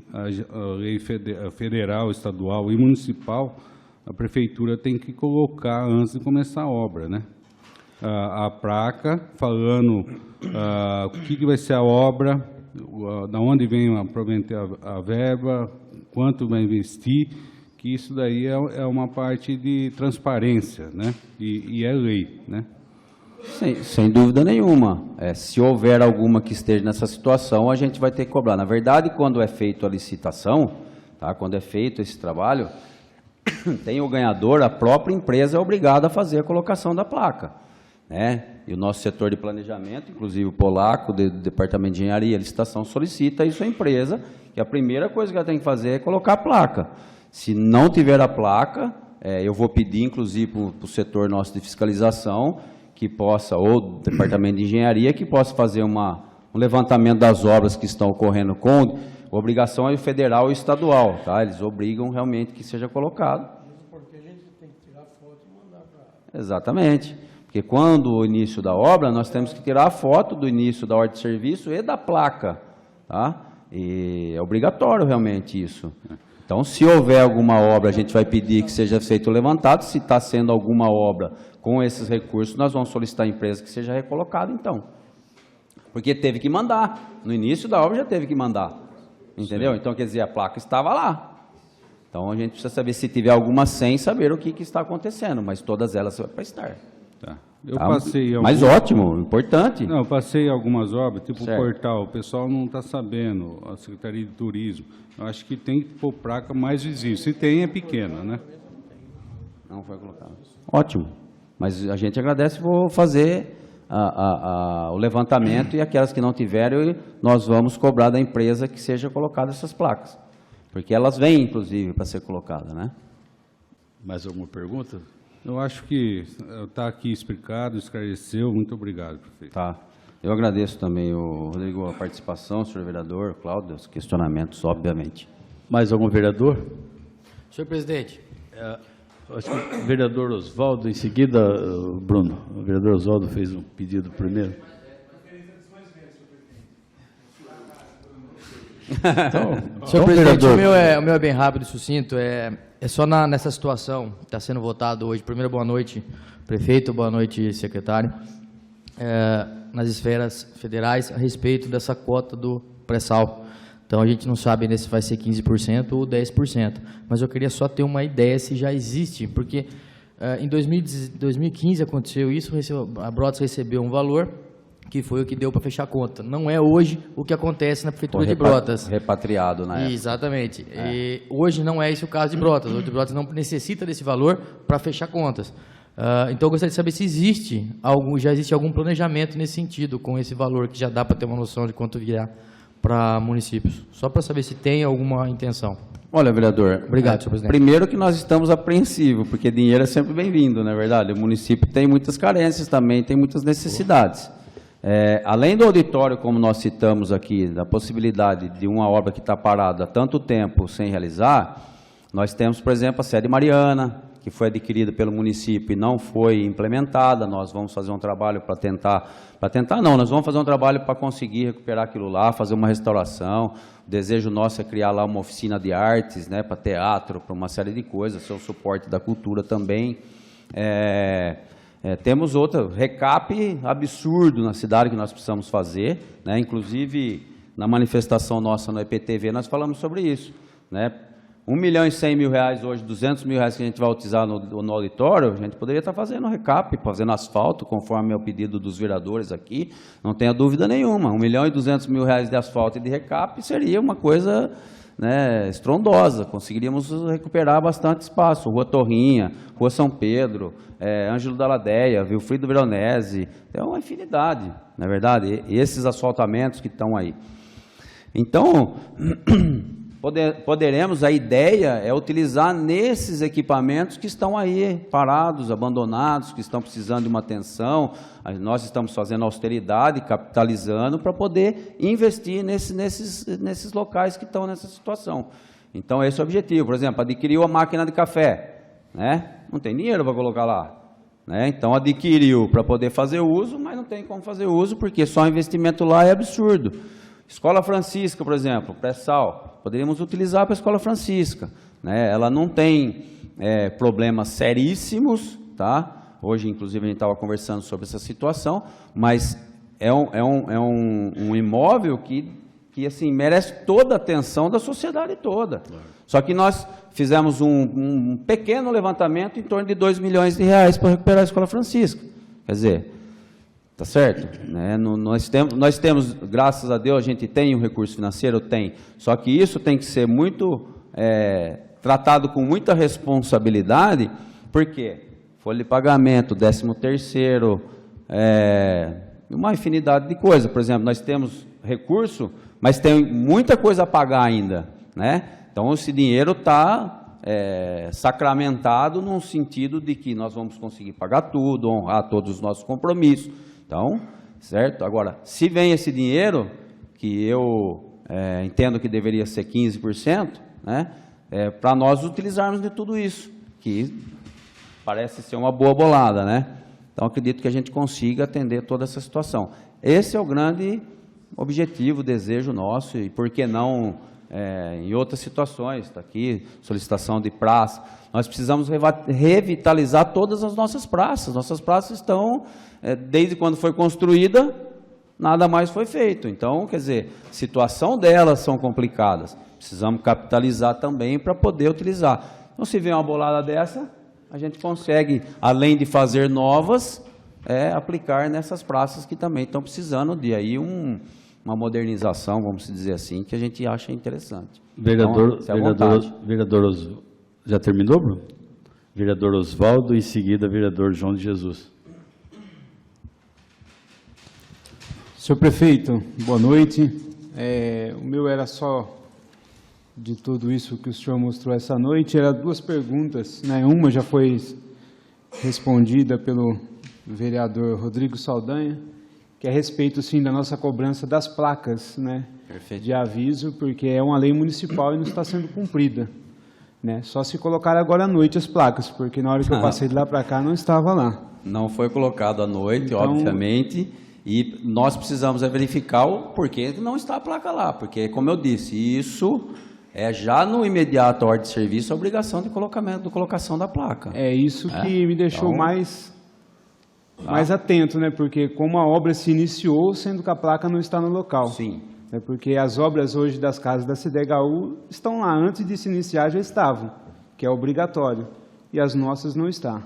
federal, estadual e municipal, a prefeitura tem que colocar antes de começar a obra, né? A placa falando o que vai ser a obra, da onde vem a verba, quanto vai investir, que isso daí é uma parte de transparência, né? E é lei, né? Sem dúvida nenhuma. Se houver alguma que esteja nessa situação, a gente vai ter que cobrar. Na verdade, quando é feita a licitação, tá? Quando é feito esse trabalho, tem o ganhador, a própria empresa é obrigada a fazer a colocação da placa, né? E o nosso setor de planejamento, inclusive o polaco, do Departamento de Engenharia e Licitação, solicita isso à empresa, que a primeira coisa que ela tem que fazer é colocar a placa. Se não tiver a placa, eu vou pedir, inclusive, para o setor nosso de fiscalização, que possa, ou Departamento de Engenharia, que possa fazer um levantamento das obras que estão ocorrendo com obrigação é o federal e o estadual, tá? Eles obrigam realmente que seja colocado. Porque a gente tem que tirar foto e mandar para... Exatamente. Porque quando o início da obra, nós temos que tirar a foto do início da ordem de serviço e da placa, tá? E é obrigatório realmente isso. Então, se houver alguma obra, a gente vai pedir que seja feito o levantado. Se está sendo alguma obra com esses recursos, nós vamos solicitar à empresa que seja recolocada, então. Porque teve que mandar. No início da obra já teve que mandar. Entendeu? Sim. Então, quer dizer, a placa estava lá. Então, a gente precisa saber se tiver alguma sem saber o que está acontecendo, mas todas elas vai estar. Tá. Eu passei mas ótimo, importante. Não, eu passei algumas obras, tipo certo. O portal, o pessoal não está sabendo, a Secretaria de Turismo. Eu acho que tem que pôr placa mais visível. Se tem, é pequena, né? Não foi colocado. Ótimo. Mas a gente agradece, vou fazer o levantamento e aquelas que não tiverem, nós vamos cobrar da empresa que seja colocada essas placas. Porque elas vêm, inclusive, para ser colocadas, né? Mais alguma pergunta? Eu acho que está aqui explicado, esclareceu. Muito obrigado, prefeito. Tá. Eu agradeço também, Rodrigo, a participação, senhor vereador, Cláudio, os questionamentos, obviamente. Mais algum vereador? Senhor presidente. Acho que o vereador Oswaldo, em seguida, Bruno. O vereador Oswaldo fez um pedido primeiro. Senhor presidente, o meu é bem rápido e sucinto. É só nessa situação que está sendo votado hoje. Primeiro, boa noite, prefeito, boa noite, secretário. Nas esferas federais, a respeito dessa cota do pré-sal. Então, a gente não sabe ainda se vai ser 15% ou 10%. Mas eu queria só ter uma ideia se já existe, porque em 2015 aconteceu isso, a Brotas recebeu um valor, que foi o que deu para fechar a conta. Não é hoje o que acontece na Prefeitura de Brotas. Repatriado na época. Exatamente. E hoje não é esse o caso de Brotas. Hoje Brotas não necessita desse valor para fechar contas. Então eu gostaria de saber se já existe algum planejamento nesse sentido, com esse valor, que já dá para ter uma noção de quanto virá para municípios. Só para saber se tem alguma intenção. Olha, vereador. Obrigado, senhor presidente. Primeiro que nós estamos apreensivos, porque dinheiro é sempre bem-vindo, não é verdade? O município tem muitas carências também, tem muitas necessidades. Além do auditório, como nós citamos aqui, da possibilidade de uma obra que está parada há tanto tempo sem realizar, nós temos, por exemplo, a sede Mariana, que foi adquirida pelo município e não foi implementada. Nós vamos fazer um trabalho nós vamos fazer um trabalho para conseguir recuperar aquilo lá, fazer uma restauração. O desejo nosso é criar lá uma oficina de artes, né, para teatro, para uma série de coisas, ser o suporte da cultura também. Temos outro recap absurdo na cidade que nós precisamos fazer, né? Inclusive, na manifestação nossa no EPTV, nós falamos sobre isso, né? 1.100.000 reais hoje, 200 mil reais que a gente vai utilizar no auditório, a gente poderia estar fazendo recap, fazendo asfalto, conforme é o pedido dos vereadores aqui, não tenha dúvida nenhuma. 1.200.000 reais de asfalto e de recap seria uma coisa, né, estrondosa, conseguiríamos recuperar bastante espaço. Rua Torrinha, Rua São Pedro, Ângelo da Ladeia, Wilfrido Veronese, é uma infinidade, não é verdade? Esses asfaltamentos que estão aí. Então, poderemos, a ideia é utilizar nesses equipamentos que estão aí parados, abandonados, que estão precisando de uma atenção. Nós estamos fazendo austeridade, capitalizando para poder investir nesses locais que estão nessa situação. Então, esse é o objetivo. Por exemplo, adquiriu a máquina de café, né? Não tem dinheiro para colocar lá, né? Então, adquiriu para poder fazer uso, mas não tem como fazer uso, porque só o investimento lá é absurdo. Escola Francisca, por exemplo, pré-sal, poderíamos utilizar para a Escola Francisca, né? Ela não tem problemas seríssimos, tá? Hoje, inclusive, a gente estava conversando sobre essa situação, mas é um imóvel que assim, merece toda a atenção da sociedade toda. Claro. Só que nós fizemos um pequeno levantamento em torno de 2 milhões de reais para recuperar a Escola Francisca. Quer dizer, tá certo? Né? Nós temos, graças a Deus, a gente tem um recurso financeiro, tem. Só que isso tem que ser muito tratado com muita responsabilidade, porque folha de pagamento, 13º, uma infinidade de coisas. Por exemplo, nós temos recurso, mas tem muita coisa a pagar ainda, né? Então, esse dinheiro está sacramentado num sentido de que nós vamos conseguir pagar tudo, honrar todos os nossos compromissos. Então, certo? Agora, se vem esse dinheiro, que eu entendo que deveria ser 15%, né? Para nós utilizarmos de tudo isso, que parece ser uma boa bolada, né? Então, acredito que a gente consiga atender toda essa situação. Esse é o grande objetivo, desejo nosso, e por que não em outras situações, está aqui, solicitação de praça. Nós precisamos revitalizar todas as nossas praças. Nossas praças estão, desde quando foi construída, nada mais foi feito. Então, quer dizer, a situação delas são complicadas. Precisamos capitalizar também para poder utilizar. Então, se vem uma bolada dessa, a gente consegue, além de fazer novas, aplicar nessas praças que também estão precisando de aí uma modernização, vamos dizer assim, que a gente acha interessante. Vereador, Então, vereador já terminou, Bruno? Vereador Oswaldo, em seguida, vereador João de Jesus. Senhor prefeito, boa noite. O meu era só de tudo isso que o senhor mostrou essa noite, era duas perguntas, né? Uma já foi respondida pelo vereador Rodrigo Saldanha, que é a respeito, sim, da nossa cobrança das placas, né? Perfeito. De aviso, porque é uma lei municipal e não está sendo cumprida, né? Só se colocar agora à noite as placas, porque na hora que eu passei de lá para cá não estava lá. Não foi colocado à noite, Então, obviamente, e nós precisamos verificar o porquê não está a placa lá, porque, como eu disse, isso é já no imediato a ordem de serviço a obrigação de colocação da placa. É isso que me deixou Então, mais atento, né? Porque como a obra se iniciou, sendo que a placa não está no local. Sim. É porque as obras hoje das casas da CDHU estão lá, antes de se iniciar já estavam, que é obrigatório, e as nossas não estão.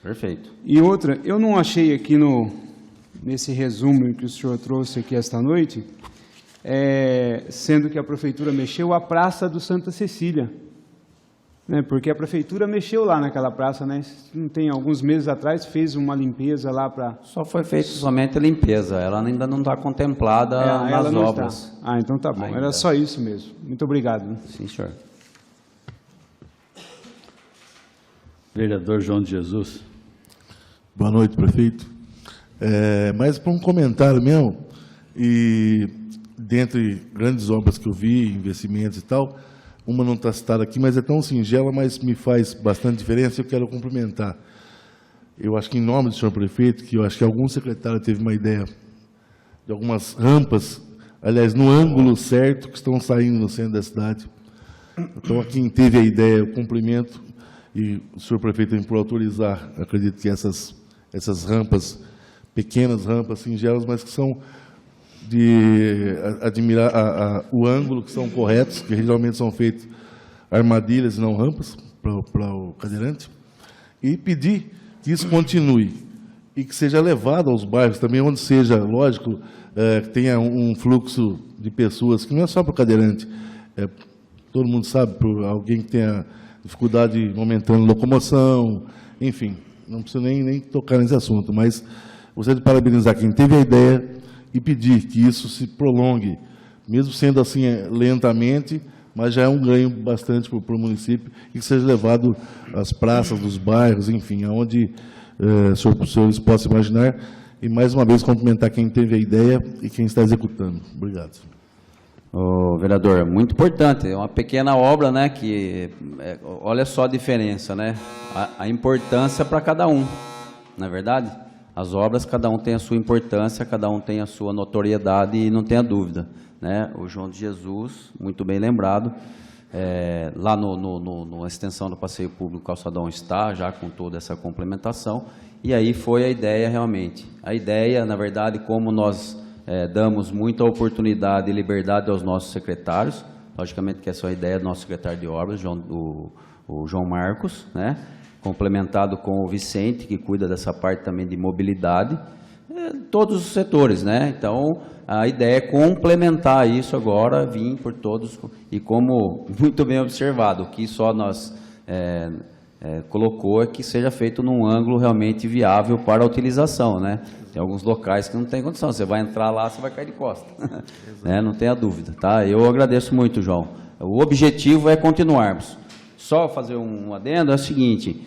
Perfeito. E outra, eu não achei aqui nesse resumo que o senhor trouxe aqui esta noite, sendo que a prefeitura mexeu a Praça do Santa Cecília, né? Porque a prefeitura mexeu lá naquela praça, né? Não tem alguns meses atrás fez uma limpeza lá para. Só foi feita somente a limpeza, ela ainda não está contemplada nas obras. Está. Ah, então tá bom. Ainda. Era só isso mesmo. Muito obrigado. Sim, senhor. Vereador João de Jesus. Boa noite, prefeito. Mas para um comentário mesmo, e dentre grandes obras que eu vi, investimentos e tal, uma não está citada aqui, mas é tão singela, mas me faz bastante diferença, eu quero cumprimentar. Eu acho que em nome do senhor prefeito, que eu acho que algum secretário teve uma ideia de algumas rampas, aliás, no ângulo certo, que estão saindo no centro da cidade. Então, a quem teve a ideia, eu cumprimento, e o senhor prefeito tem por autorizar, acredito que essas rampas, pequenas rampas singelas, mas que são de admirar o ângulo, que são corretos, que geralmente são feitas armadilhas e não rampas para o cadeirante, e pedir que isso continue e que seja levado aos bairros também, onde seja, lógico, que tenha um fluxo de pessoas, que não é só para o cadeirante, todo mundo sabe, por alguém que tenha dificuldade momentânea de locomoção, enfim, não preciso nem tocar nesse assunto, mas gostaria de parabenizar quem teve a ideia e pedir que isso se prolongue, mesmo sendo assim lentamente, mas já é um ganho bastante para o município, e que seja levado às praças dos bairros, enfim, aonde os senhores possam imaginar, e mais uma vez cumprimentar quem teve a ideia e quem está executando. Obrigado. Vereador, muito importante, é uma pequena obra, né, que, olha só a diferença, né, a importância para cada um, não é verdade? As obras, cada um tem a sua importância, cada um tem a sua notoriedade e não tenha dúvida, né? O João de Jesus, muito bem lembrado, lá na extensão do passeio público Calçadão está já com toda essa complementação, e aí foi a ideia realmente. A ideia, na verdade, como nós damos muita oportunidade e liberdade aos nossos secretários, logicamente que essa é a ideia do nosso secretário de obras, o João Marcos, né? Complementado com o Vicente, que cuida dessa parte também de mobilidade, todos os setores, né? Então, a ideia é complementar isso agora, vir por todos, e como muito bem observado, o que só nós colocou é que seja feito num ângulo realmente viável para a utilização, né? Tem alguns locais que não tem condição, você vai entrar lá, você vai cair de costa, né? Não tenha dúvida, tá? Eu agradeço muito, João. O objetivo é continuarmos. Só fazer um adendo é o seguinte,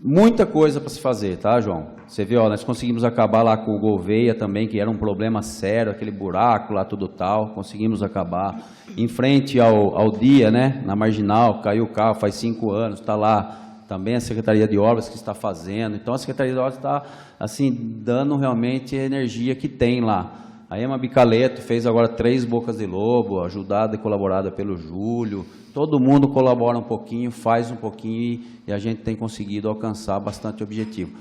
muita coisa para se fazer, tá, João? Você viu, nós conseguimos acabar lá com o Gouveia também, que era um problema sério, aquele buraco lá, tudo tal, conseguimos acabar. Em frente ao dia, né, na Marginal, caiu o carro faz 5 anos, está lá também a Secretaria de Obras que está fazendo. Então, a Secretaria de Obras está, assim, dando realmente a energia que tem lá. A Ema Bicaleto fez agora 3 bocas de lobo, ajudada e colaborada pelo Júlio. Todo mundo colabora um pouquinho, faz um pouquinho e a gente tem conseguido alcançar bastante objetivo.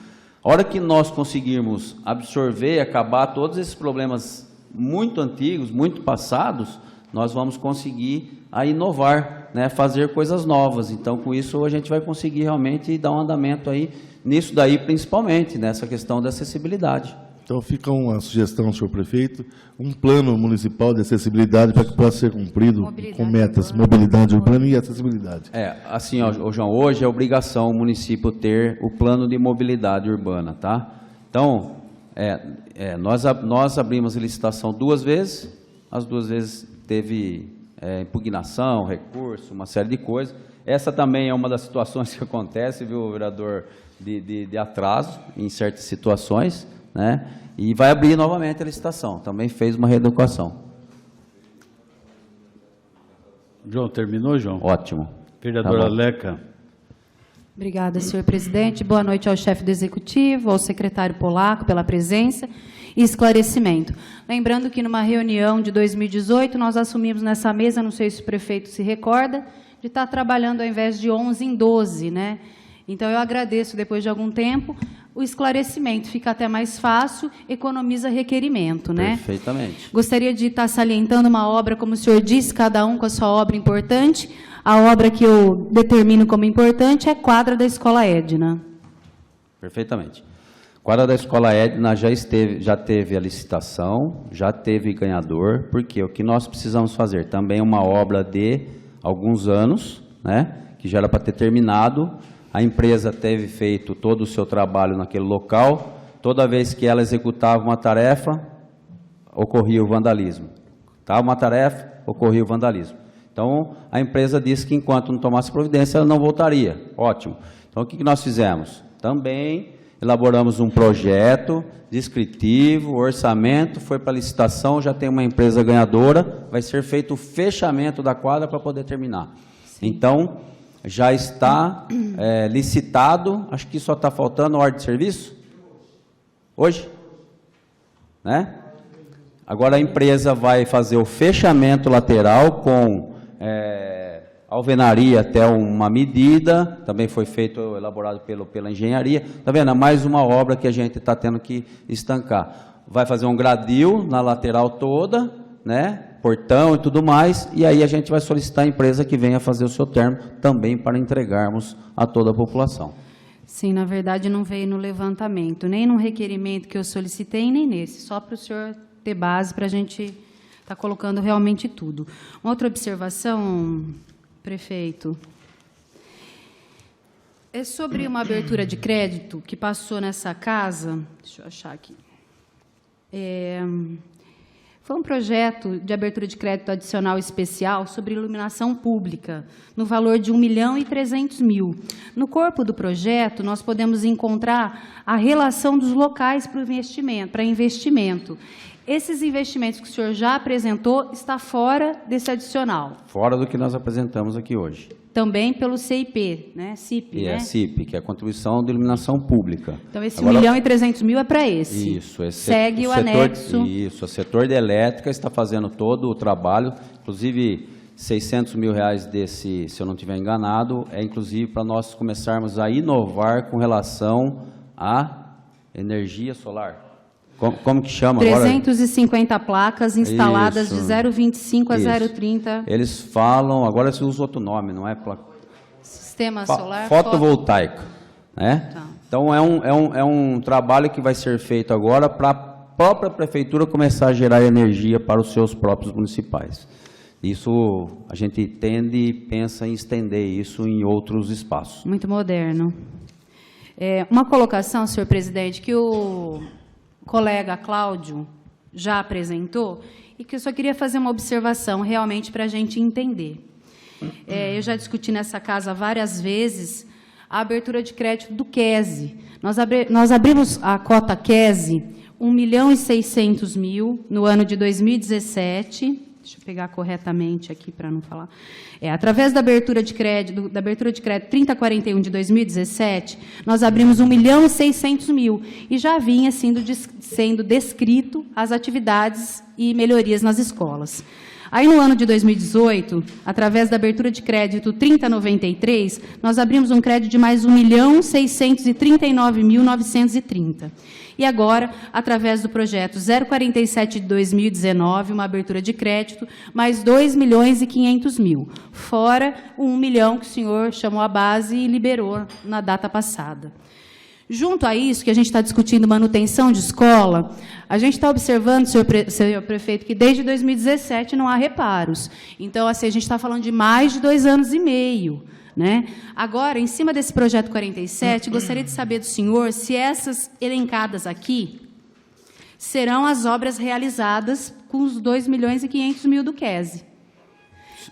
A hora que nós conseguirmos absorver e acabar todos esses problemas muito antigos, muito passados, nós vamos conseguir inovar, né, fazer coisas novas. Então, com isso, a gente vai conseguir realmente dar um andamento aí, nisso daí principalmente, nessa questão da acessibilidade. Então, fica uma sugestão, senhor prefeito, um plano municipal de acessibilidade para que possa ser cumprido com metas, mobilidade urbana e acessibilidade. Assim, ó, João, hoje é obrigação o município ter o plano de mobilidade urbana, tá? Então, nós abrimos a licitação 2 vezes, as 2 vezes teve impugnação, recurso, uma série de coisas. Essa também é uma das situações que acontece, viu, vereador, de atraso em certas situações, né? E vai abrir novamente a licitação, também fez uma reeducação. João, terminou, João? Ótimo. Vereadora Tá bom. Leca. Obrigada, senhor presidente. Boa noite ao chefe do executivo, ao secretário Polaco pela presença e esclarecimento. Lembrando que numa reunião de 2018, nós assumimos nessa mesa, não sei se o prefeito se recorda, de estar trabalhando ao invés de 11 em 12, né? Então, eu agradeço, depois de algum tempo, o esclarecimento. Fica até mais fácil, economiza requerimento, né? Perfeitamente. Gostaria de estar salientando uma obra, como o senhor disse, cada um com a sua obra importante. A obra que eu determino como importante é a quadra da Escola Edna. Perfeitamente. Quadra da Escola Edna já teve a licitação, já teve ganhador, porque o que nós precisamos fazer também é uma obra de alguns anos, né, que já era para ter terminado. A empresa teve feito todo o seu trabalho naquele local. Toda vez que ela executava uma tarefa, ocorria o vandalismo. Tá? Uma tarefa, ocorria o vandalismo. Então, a empresa disse que enquanto não tomasse providência, ela não voltaria. Ótimo. Então, o que nós fizemos? Também elaboramos um projeto descritivo, orçamento, foi para licitação, já tem uma empresa ganhadora, vai ser feito o fechamento da quadra para poder terminar. Sim. Então, já está licitado, acho que só está faltando ordem de serviço? Hoje? Né? Agora a empresa vai fazer o fechamento lateral com alvenaria até uma medida, também foi elaborado pela engenharia. Está vendo? É mais uma obra que a gente está tendo que estancar. Vai fazer um gradil na lateral toda, né? Portão e tudo mais, e aí a gente vai solicitar a empresa que venha fazer o seu termo também para entregarmos a toda a população. Sim, na verdade não veio no levantamento, nem no requerimento que eu solicitei, nem nesse, só para o senhor ter base para a gente estar colocando realmente tudo. Uma outra observação, prefeito, é sobre uma abertura de crédito que passou nessa casa, deixa eu achar aqui, foi um projeto de abertura de crédito adicional especial sobre iluminação pública, no valor de R$ 1.300.000. No corpo do projeto, nós podemos encontrar a relação dos locais para investimento. Esses investimentos que o senhor já apresentou está fora desse adicional. Fora do que nós apresentamos aqui hoje. Também pelo CIP, né? CIP, e né? CIP, que é a Contribuição de Iluminação Pública. Então, esse R$ 1.300.000 é para esse. Isso. Segue o anexo. Isso, o setor de elétrica está fazendo todo o trabalho, inclusive R$ 600 mil desse, se eu não estiver enganado, é inclusive para nós começarmos a inovar com relação à energia solar. Como que chama 350 agora? Placas instaladas Isso. de 0,25 a 0,30. Eles falam, agora se usa outro nome, não é? Sistema solar. Fotovoltaico. Né? Tá. Então, é um trabalho que vai ser feito agora para a própria prefeitura começar a gerar energia para os seus próprios municipais. Isso, a gente tende e pensa em estender isso em outros espaços. Muito moderno. Uma colocação, senhor presidente, que o colega Cláudio já apresentou e que eu só queria fazer uma observação realmente para a gente entender. Eu já discuti nessa casa várias vezes a abertura de crédito do QESE. Nós abrimos a cota QESE R$ 1.600.000 no ano de 2017, Deixa eu pegar corretamente aqui para não falar. Através da abertura de crédito 3041 de 2017, nós abrimos 1.600.000 e já vinha sendo descrito as atividades e melhorias nas escolas. Aí, no ano de 2018, através da abertura de crédito 3093, nós abrimos um crédito de mais 1.639.930. E agora, através do projeto 047 de 2019, uma abertura de crédito, mais 2.500.000, fora o 1 milhão que o senhor chamou a base e liberou na data passada. Junto a isso, que a gente está discutindo manutenção de escola, a gente está observando, senhor prefeito, que desde 2017 não há reparos. Então, assim, a gente está falando de mais de 2 anos e meio. Né? Agora, em cima desse projeto 47, gostaria de saber do senhor se essas elencadas aqui serão as obras realizadas com os 2.500.000 do QESE.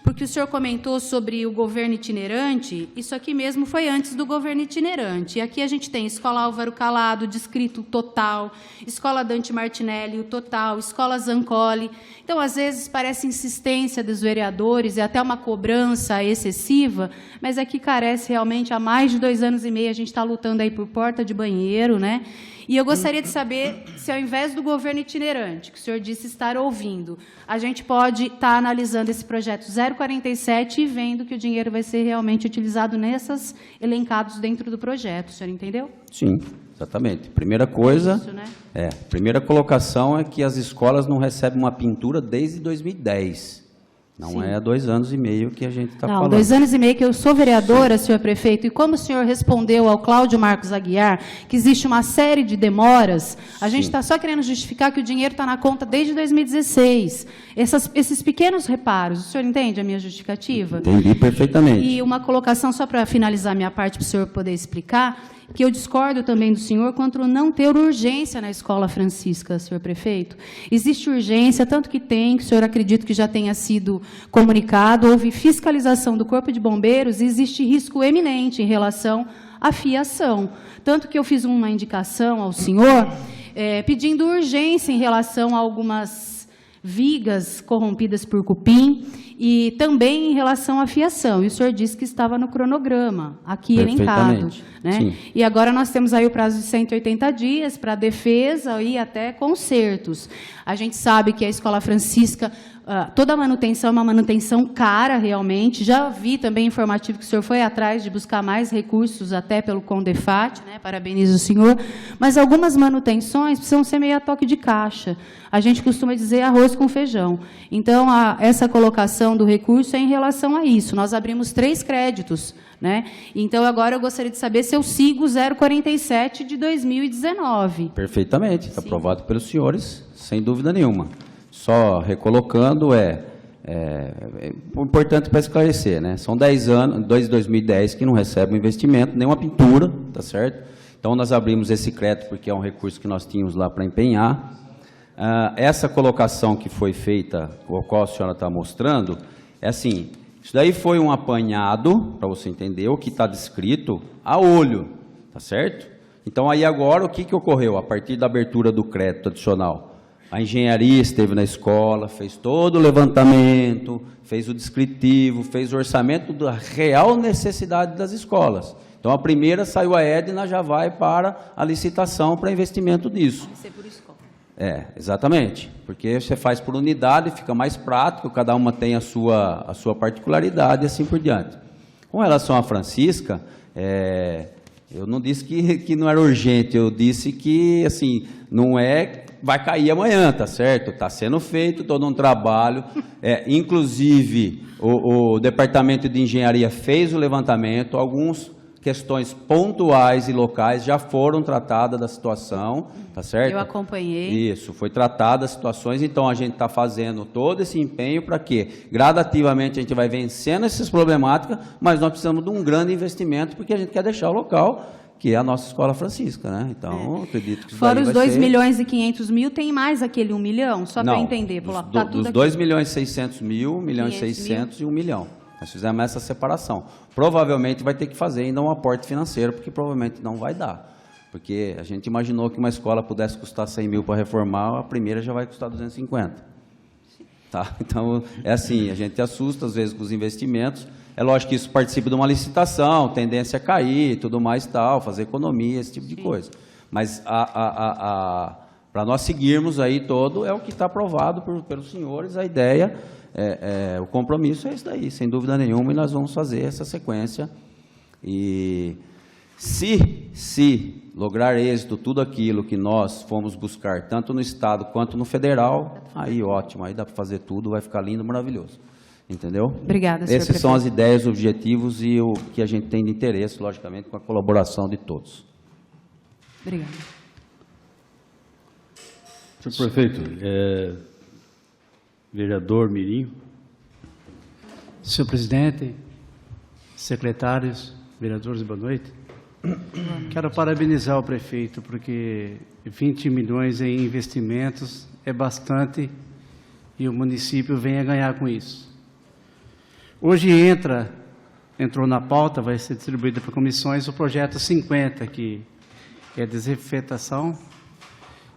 Porque o senhor comentou sobre o governo itinerante, isso aqui mesmo foi antes do governo itinerante. E aqui a gente tem Escola Álvaro Calado, distrito total, Escola Dante Martinelli, o total, Escola Zancoli. Então, às vezes, parece insistência dos vereadores e até uma cobrança excessiva, mas aqui carece realmente, há mais de 2 anos e meio, a gente está lutando aí por porta de banheiro, né? E eu gostaria de saber se, ao invés do governo itinerante, que o senhor disse estar ouvindo, a gente pode estar analisando esse projeto 047 e vendo que o dinheiro vai ser realmente utilizado nessas elencados dentro do projeto. O senhor entendeu? Sim, exatamente. Primeira coisa, Isso, né? primeira colocação é que as escolas não recebem uma pintura desde 2010. Não Sim. é há 2 anos e meio que a gente está falando. Não, 2 anos e meio que eu sou vereadora, senhor prefeito, e como o senhor respondeu ao Cláudio Marcos Aguiar, que existe uma série de demoras, a gente está só querendo justificar que o dinheiro está na conta desde 2016. Esses pequenos reparos, o senhor entende a minha justificativa? Entendi perfeitamente. E uma colocação, só para finalizar a minha parte, para o senhor poder explicar, que eu discordo também do senhor quanto não ter urgência na Escola Francisca, senhor prefeito. Existe urgência, tanto que tem, que o senhor acredita que já tenha sido comunicado, houve fiscalização do Corpo de Bombeiros e existe risco eminente em relação à fiação. Tanto que eu fiz uma indicação ao senhor, pedindo urgência em relação a algumas vigas corrompidas por cupim e também em relação à fiação. E o senhor disse que estava no cronograma, aqui elencado. Né? Sim. E agora nós temos aí o prazo de 180 dias para defesa e até consertos. A gente sabe que a Escola Francisca, toda a manutenção é uma manutenção cara, realmente. Já vi também informativo que o senhor foi atrás de buscar mais recursos, até pelo Condefat, né? Parabenizo o senhor. Mas algumas manutenções precisam ser meio a toque de caixa. A gente costuma dizer arroz com feijão. Então, essa colocação do recurso é em relação a isso. Nós abrimos 3 créditos. Né? Então, agora eu gostaria de saber se eu sigo o 047 de 2019. Perfeitamente, está aprovado pelos senhores, sem dúvida nenhuma. Só recolocando, importante para esclarecer, né? São 10 anos, desde 2010, que não recebe um investimento, nem uma pintura, tá certo? Então, nós abrimos esse crédito porque é um recurso que nós tínhamos lá para empenhar. Essa colocação que foi feita, o qual a senhora está mostrando, é assim, isso daí foi um apanhado, para você entender, o que está descrito a olho, tá certo? Então, aí agora, o que ocorreu? A partir da abertura do crédito adicional, a engenharia esteve na escola, fez todo o levantamento, fez o descritivo, fez o orçamento da real necessidade das escolas. Então, a primeira saiu a Edna, já vai para a licitação para investimento nisso. Vai ser por escola. Exatamente, porque você faz por unidade, fica mais prático, cada uma tem a sua particularidade e assim por diante. Com relação à Francisca, eu não disse que não era urgente, eu disse que, assim, não vai cair amanhã, tá certo? Está sendo feito todo um trabalho, inclusive o Departamento de Engenharia fez o levantamento, algumas questões pontuais e locais já foram tratadas da situação, tá certo? Eu acompanhei. Isso, foi tratada as situações, então a gente está fazendo todo esse empenho para que, gradativamente, a gente vai vencendo essas problemáticas, mas nós precisamos de um grande investimento, porque a gente quer deixar o local, que é a nossa Escola Francisca, né? Então, acredito que isso Fora daí os vai 2.500.000, tem mais aquele 1 milhão? Só para Não, entender. Tá dos 2.600.000, 1.600.000 e 1 milhão. Nós fizemos essa separação. Provavelmente vai ter que fazer ainda um aporte financeiro, porque provavelmente não vai dar. Porque a gente imaginou que uma escola pudesse custar 100 mil para reformar, a primeira já vai custar 250. Tá? Então, é assim, a gente assusta às vezes com os investimentos. É lógico que isso participa de uma licitação, tendência a cair, tudo mais tal, fazer economia, esse tipo de coisa. Mas para nós seguirmos aí todo, é o que está aprovado pelos senhores, a ideia, o compromisso é isso daí, sem dúvida nenhuma, e nós vamos fazer essa sequência. E se lograr êxito tudo aquilo que nós fomos buscar, tanto no Estado quanto no Federal, aí ótimo, aí dá para fazer tudo, vai ficar lindo, maravilhoso. Entendeu? Obrigada, senhor Esses são prefeito. as ideias, objetivos e o que a gente tem de interesse, logicamente, com a colaboração de todos. Obrigada. Senhor prefeito, vereador Mirim. Senhor presidente, secretários, vereadores, boa noite. Quero parabenizar o prefeito, porque 20 milhões em investimentos é bastante e o município vem a ganhar com isso. Hoje entrou na pauta, vai ser distribuído para comissões, o projeto 50, que é desinfetação,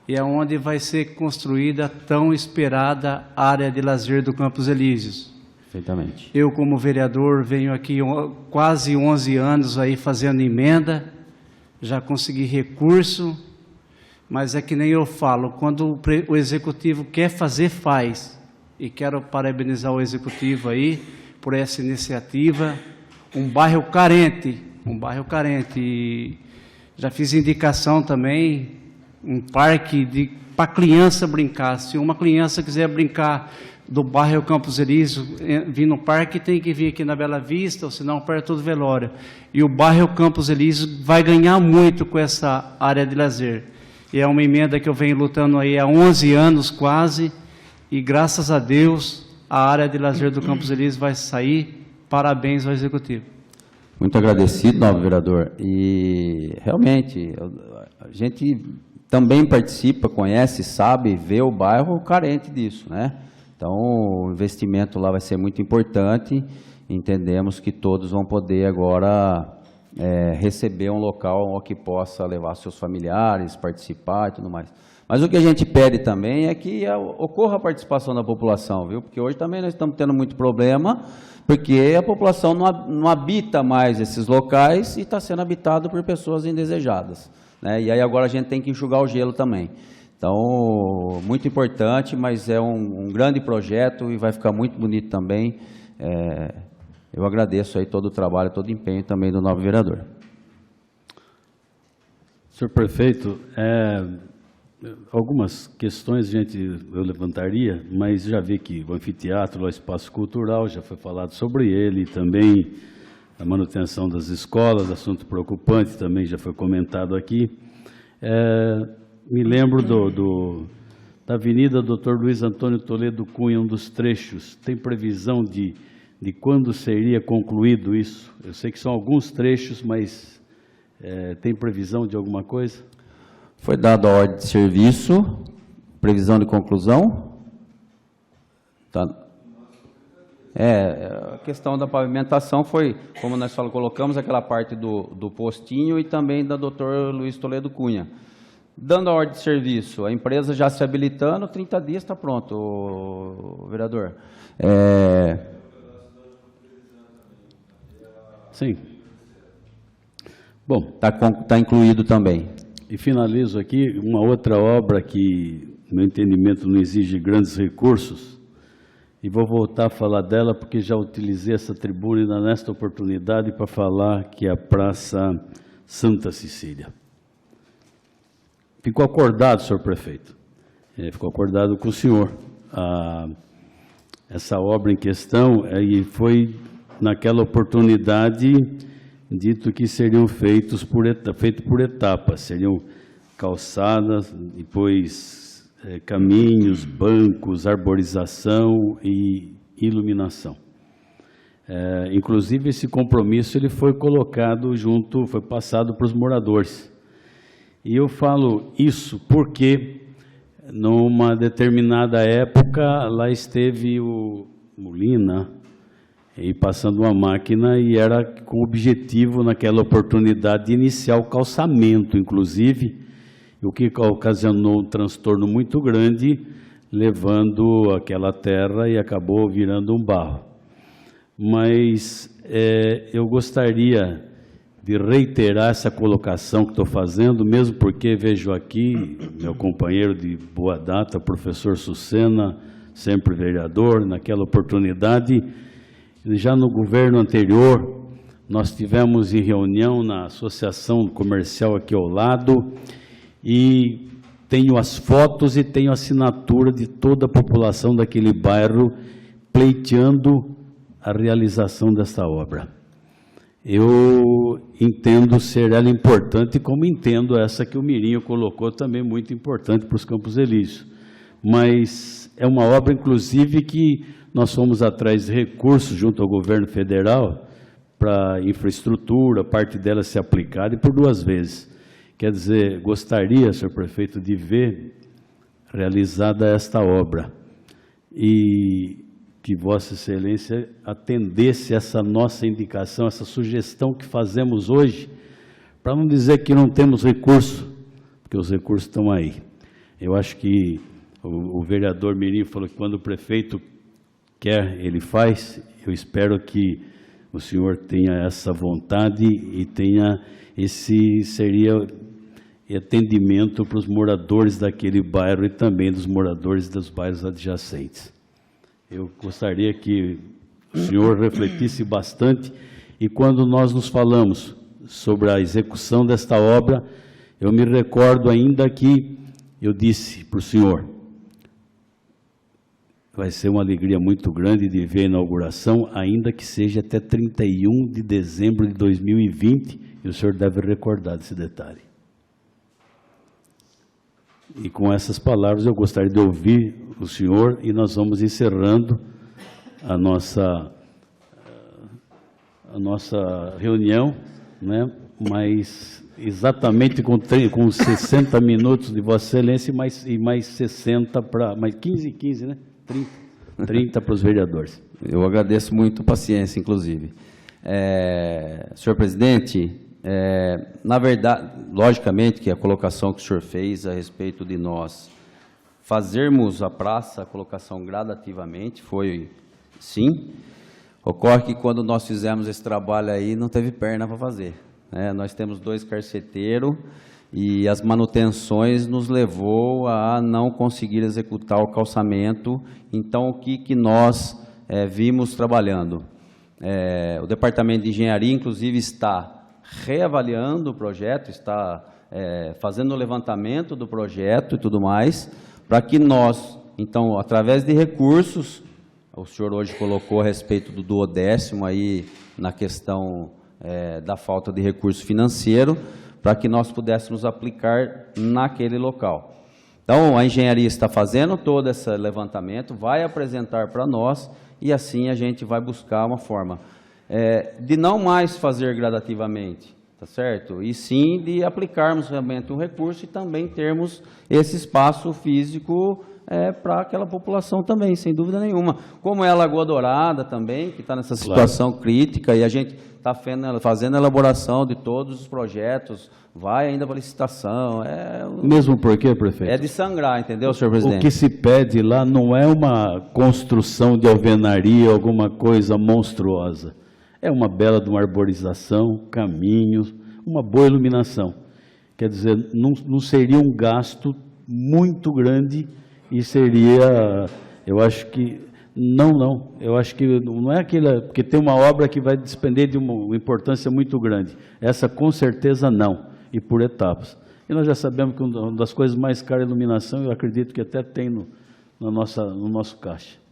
e é onde vai ser construída a tão esperada área de lazer do Campos Elíseos. Perfeitamente. Eu, como vereador, venho aqui quase 11 anos aí fazendo emenda, já consegui recurso, mas é que nem eu falo, quando o executivo quer fazer, faz. E quero parabenizar o executivo aí por essa iniciativa, um bairro carente. E já fiz indicação também, um parque para criança brincar. Se uma criança quiser brincar do bairro Campos Elíseos, vir no parque, tem que vir aqui na Bela Vista, ou senão perto do velório. E o bairro Campos Elíseos vai ganhar muito com essa área de lazer. E é uma emenda que eu venho lutando aí há 11 anos quase, e graças a Deus a área de lazer do Campos Elíseos vai sair. Parabéns ao Executivo. Muito agradecido, nobre vereador. E realmente, a gente também participa, conhece, sabe, vê o bairro carente disso, né? Então, o investimento lá vai ser muito importante. Entendemos que todos vão poder agora receber um local que possa levar seus familiares, participar e tudo mais. Mas o que a gente pede também é que ocorra a participação da população, viu? Porque hoje também nós estamos tendo muito problema, porque a população não habita mais esses locais e está sendo habitado por pessoas indesejadas, né? E aí agora a gente tem que enxugar o gelo também. Então, muito importante, mas é um grande projeto e vai ficar muito bonito também. Eu agradeço aí todo o trabalho, todo o empenho também do novo vereador. Senhor prefeito, algumas questões eu levantaria, mas já vi que o anfiteatro, o espaço cultural, já foi falado sobre ele, também a manutenção das escolas, assunto preocupante, também já foi comentado aqui. Me lembro da Avenida Dr. Luiz Antônio Toledo Cunha, um dos trechos. Tem previsão de quando seria concluído isso? Eu sei que são alguns trechos, mas tem previsão de alguma coisa? Foi dada a ordem de serviço, previsão de conclusão. Tá. A questão da pavimentação foi, como nós colocamos, aquela parte do postinho e também da Dr. Luiz Toledo Cunha. Dando a ordem de serviço, a empresa já se habilitando, 30 dias está pronto, vereador. Sim. Bom, está incluído também. E finalizo aqui uma outra obra que, no meu entendimento, não exige grandes recursos, e vou voltar a falar dela porque já utilizei essa tribuna nesta oportunidade para falar que é a Praça Santa Cecília. Ficou acordado, senhor prefeito, ficou acordado com o senhor. Essa obra em questão, e foi naquela oportunidade dito que seriam feito por etapas, seriam calçadas, depois caminhos, bancos, arborização e iluminação. Inclusive esse compromisso ele foi colocado junto, foi passado para os moradores. E eu falo isso porque, numa determinada época, lá esteve o Molina, e passando uma máquina, e era com o objetivo, naquela oportunidade, de iniciar o calçamento, inclusive, o que ocasionou um transtorno muito grande levando aquela terra e acabou virando um barro. Mas eu gostaria de reiterar essa colocação que estou fazendo, mesmo porque vejo aqui meu companheiro de boa data, professor Sucena, sempre vereador, naquela oportunidade, já no governo anterior, nós tivemos em reunião na Associação Comercial aqui ao lado, e tenho as fotos e tenho a assinatura de toda a população daquele bairro pleiteando a realização dessa obra. Eu entendo ser ela importante, como entendo essa que o Mirinho colocou também muito importante para os Campos Elíseos. Mas é uma obra, inclusive, que nós fomos atrás de recursos junto ao governo federal para infraestrutura, parte dela ser aplicada, e por 2 vezes. Quer dizer, gostaria, senhor prefeito, de ver realizada esta obra e que Vossa Excelência atendesse essa nossa indicação, essa sugestão que fazemos hoje, para não dizer que não temos recurso, porque os recursos estão aí. Eu acho que o vereador Mirinho falou que quando o prefeito quer, ele faz. Eu espero que o senhor tenha essa vontade e tenha atendimento para os moradores daquele bairro e também dos moradores dos bairros adjacentes. Eu gostaria que o senhor refletisse bastante, e quando nós nos falamos sobre a execução desta obra, eu me recordo ainda que eu disse para o senhor, vai ser uma alegria muito grande de ver a inauguração, ainda que seja até 31 de dezembro de 2020, e o senhor deve recordar desse detalhe. E com essas palavras eu gostaria de ouvir o senhor, e nós vamos encerrando a nossa reunião, né? Mas exatamente com 60 minutos de Vossa Excelência e mais 60 para, mais 15, né? 30 para os vereadores. Eu agradeço muito a paciência, inclusive. Senhor presidente, na verdade, logicamente que a colocação que o senhor fez a respeito de nós fazermos a praça, a colocação gradativamente, foi sim. Ocorre que quando nós fizemos esse trabalho aí, não teve perna para fazer, né? Nós temos 2 carceteiros e as manutenções nos levou a não conseguir executar o calçamento. Então, o que nós vimos trabalhando? O Departamento de Engenharia, inclusive, está reavaliando o projeto, está fazendo o levantamento do projeto e tudo mais, para que nós, então, através de recursos, o senhor hoje colocou a respeito do 10º aí na questão da falta de recurso financeiro, para que nós pudéssemos aplicar naquele local. Então, a engenharia está fazendo todo esse levantamento, vai apresentar para nós, e assim a gente vai buscar uma forma de não mais fazer gradativamente, tá certo? E sim de aplicarmos realmente um recurso e também termos esse espaço físico para aquela população também, sem dúvida nenhuma. Como é a Lagoa Dourada também, que está nessa situação crítica, e a gente está fazendo a elaboração de todos os projetos, vai ainda para licitação. Mesmo porque, prefeito? É de sangrar, entendeu, senhor presidente? O que se pede lá não é uma construção de alvenaria, alguma coisa monstruosa. É uma bela de uma arborização, caminhos, uma boa iluminação. Quer dizer, não seria um gasto muito grande e seria, eu acho que, eu acho que não é aquela, porque tem uma obra que vai despender de uma importância muito grande. Essa com certeza não, e por etapas. E nós já sabemos que uma das coisas mais caras é a iluminação, eu acredito que até tem no nosso caixa.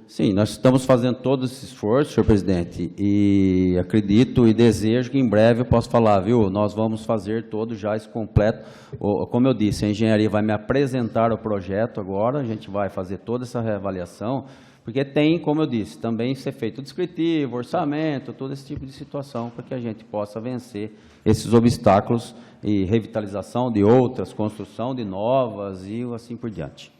Sim, nós estamos fazendo todo esse esforço, senhor presidente, e acredito e desejo que em breve eu possa falar, viu, nós vamos fazer todo já esse completo. Como eu disse, a engenharia vai me apresentar o projeto agora, a gente vai fazer toda essa reavaliação, porque tem, como eu disse, também ser feito o descritivo, orçamento, todo esse tipo de situação, para que a gente possa vencer esses obstáculos e revitalização de outras, construção de novas e assim por diante.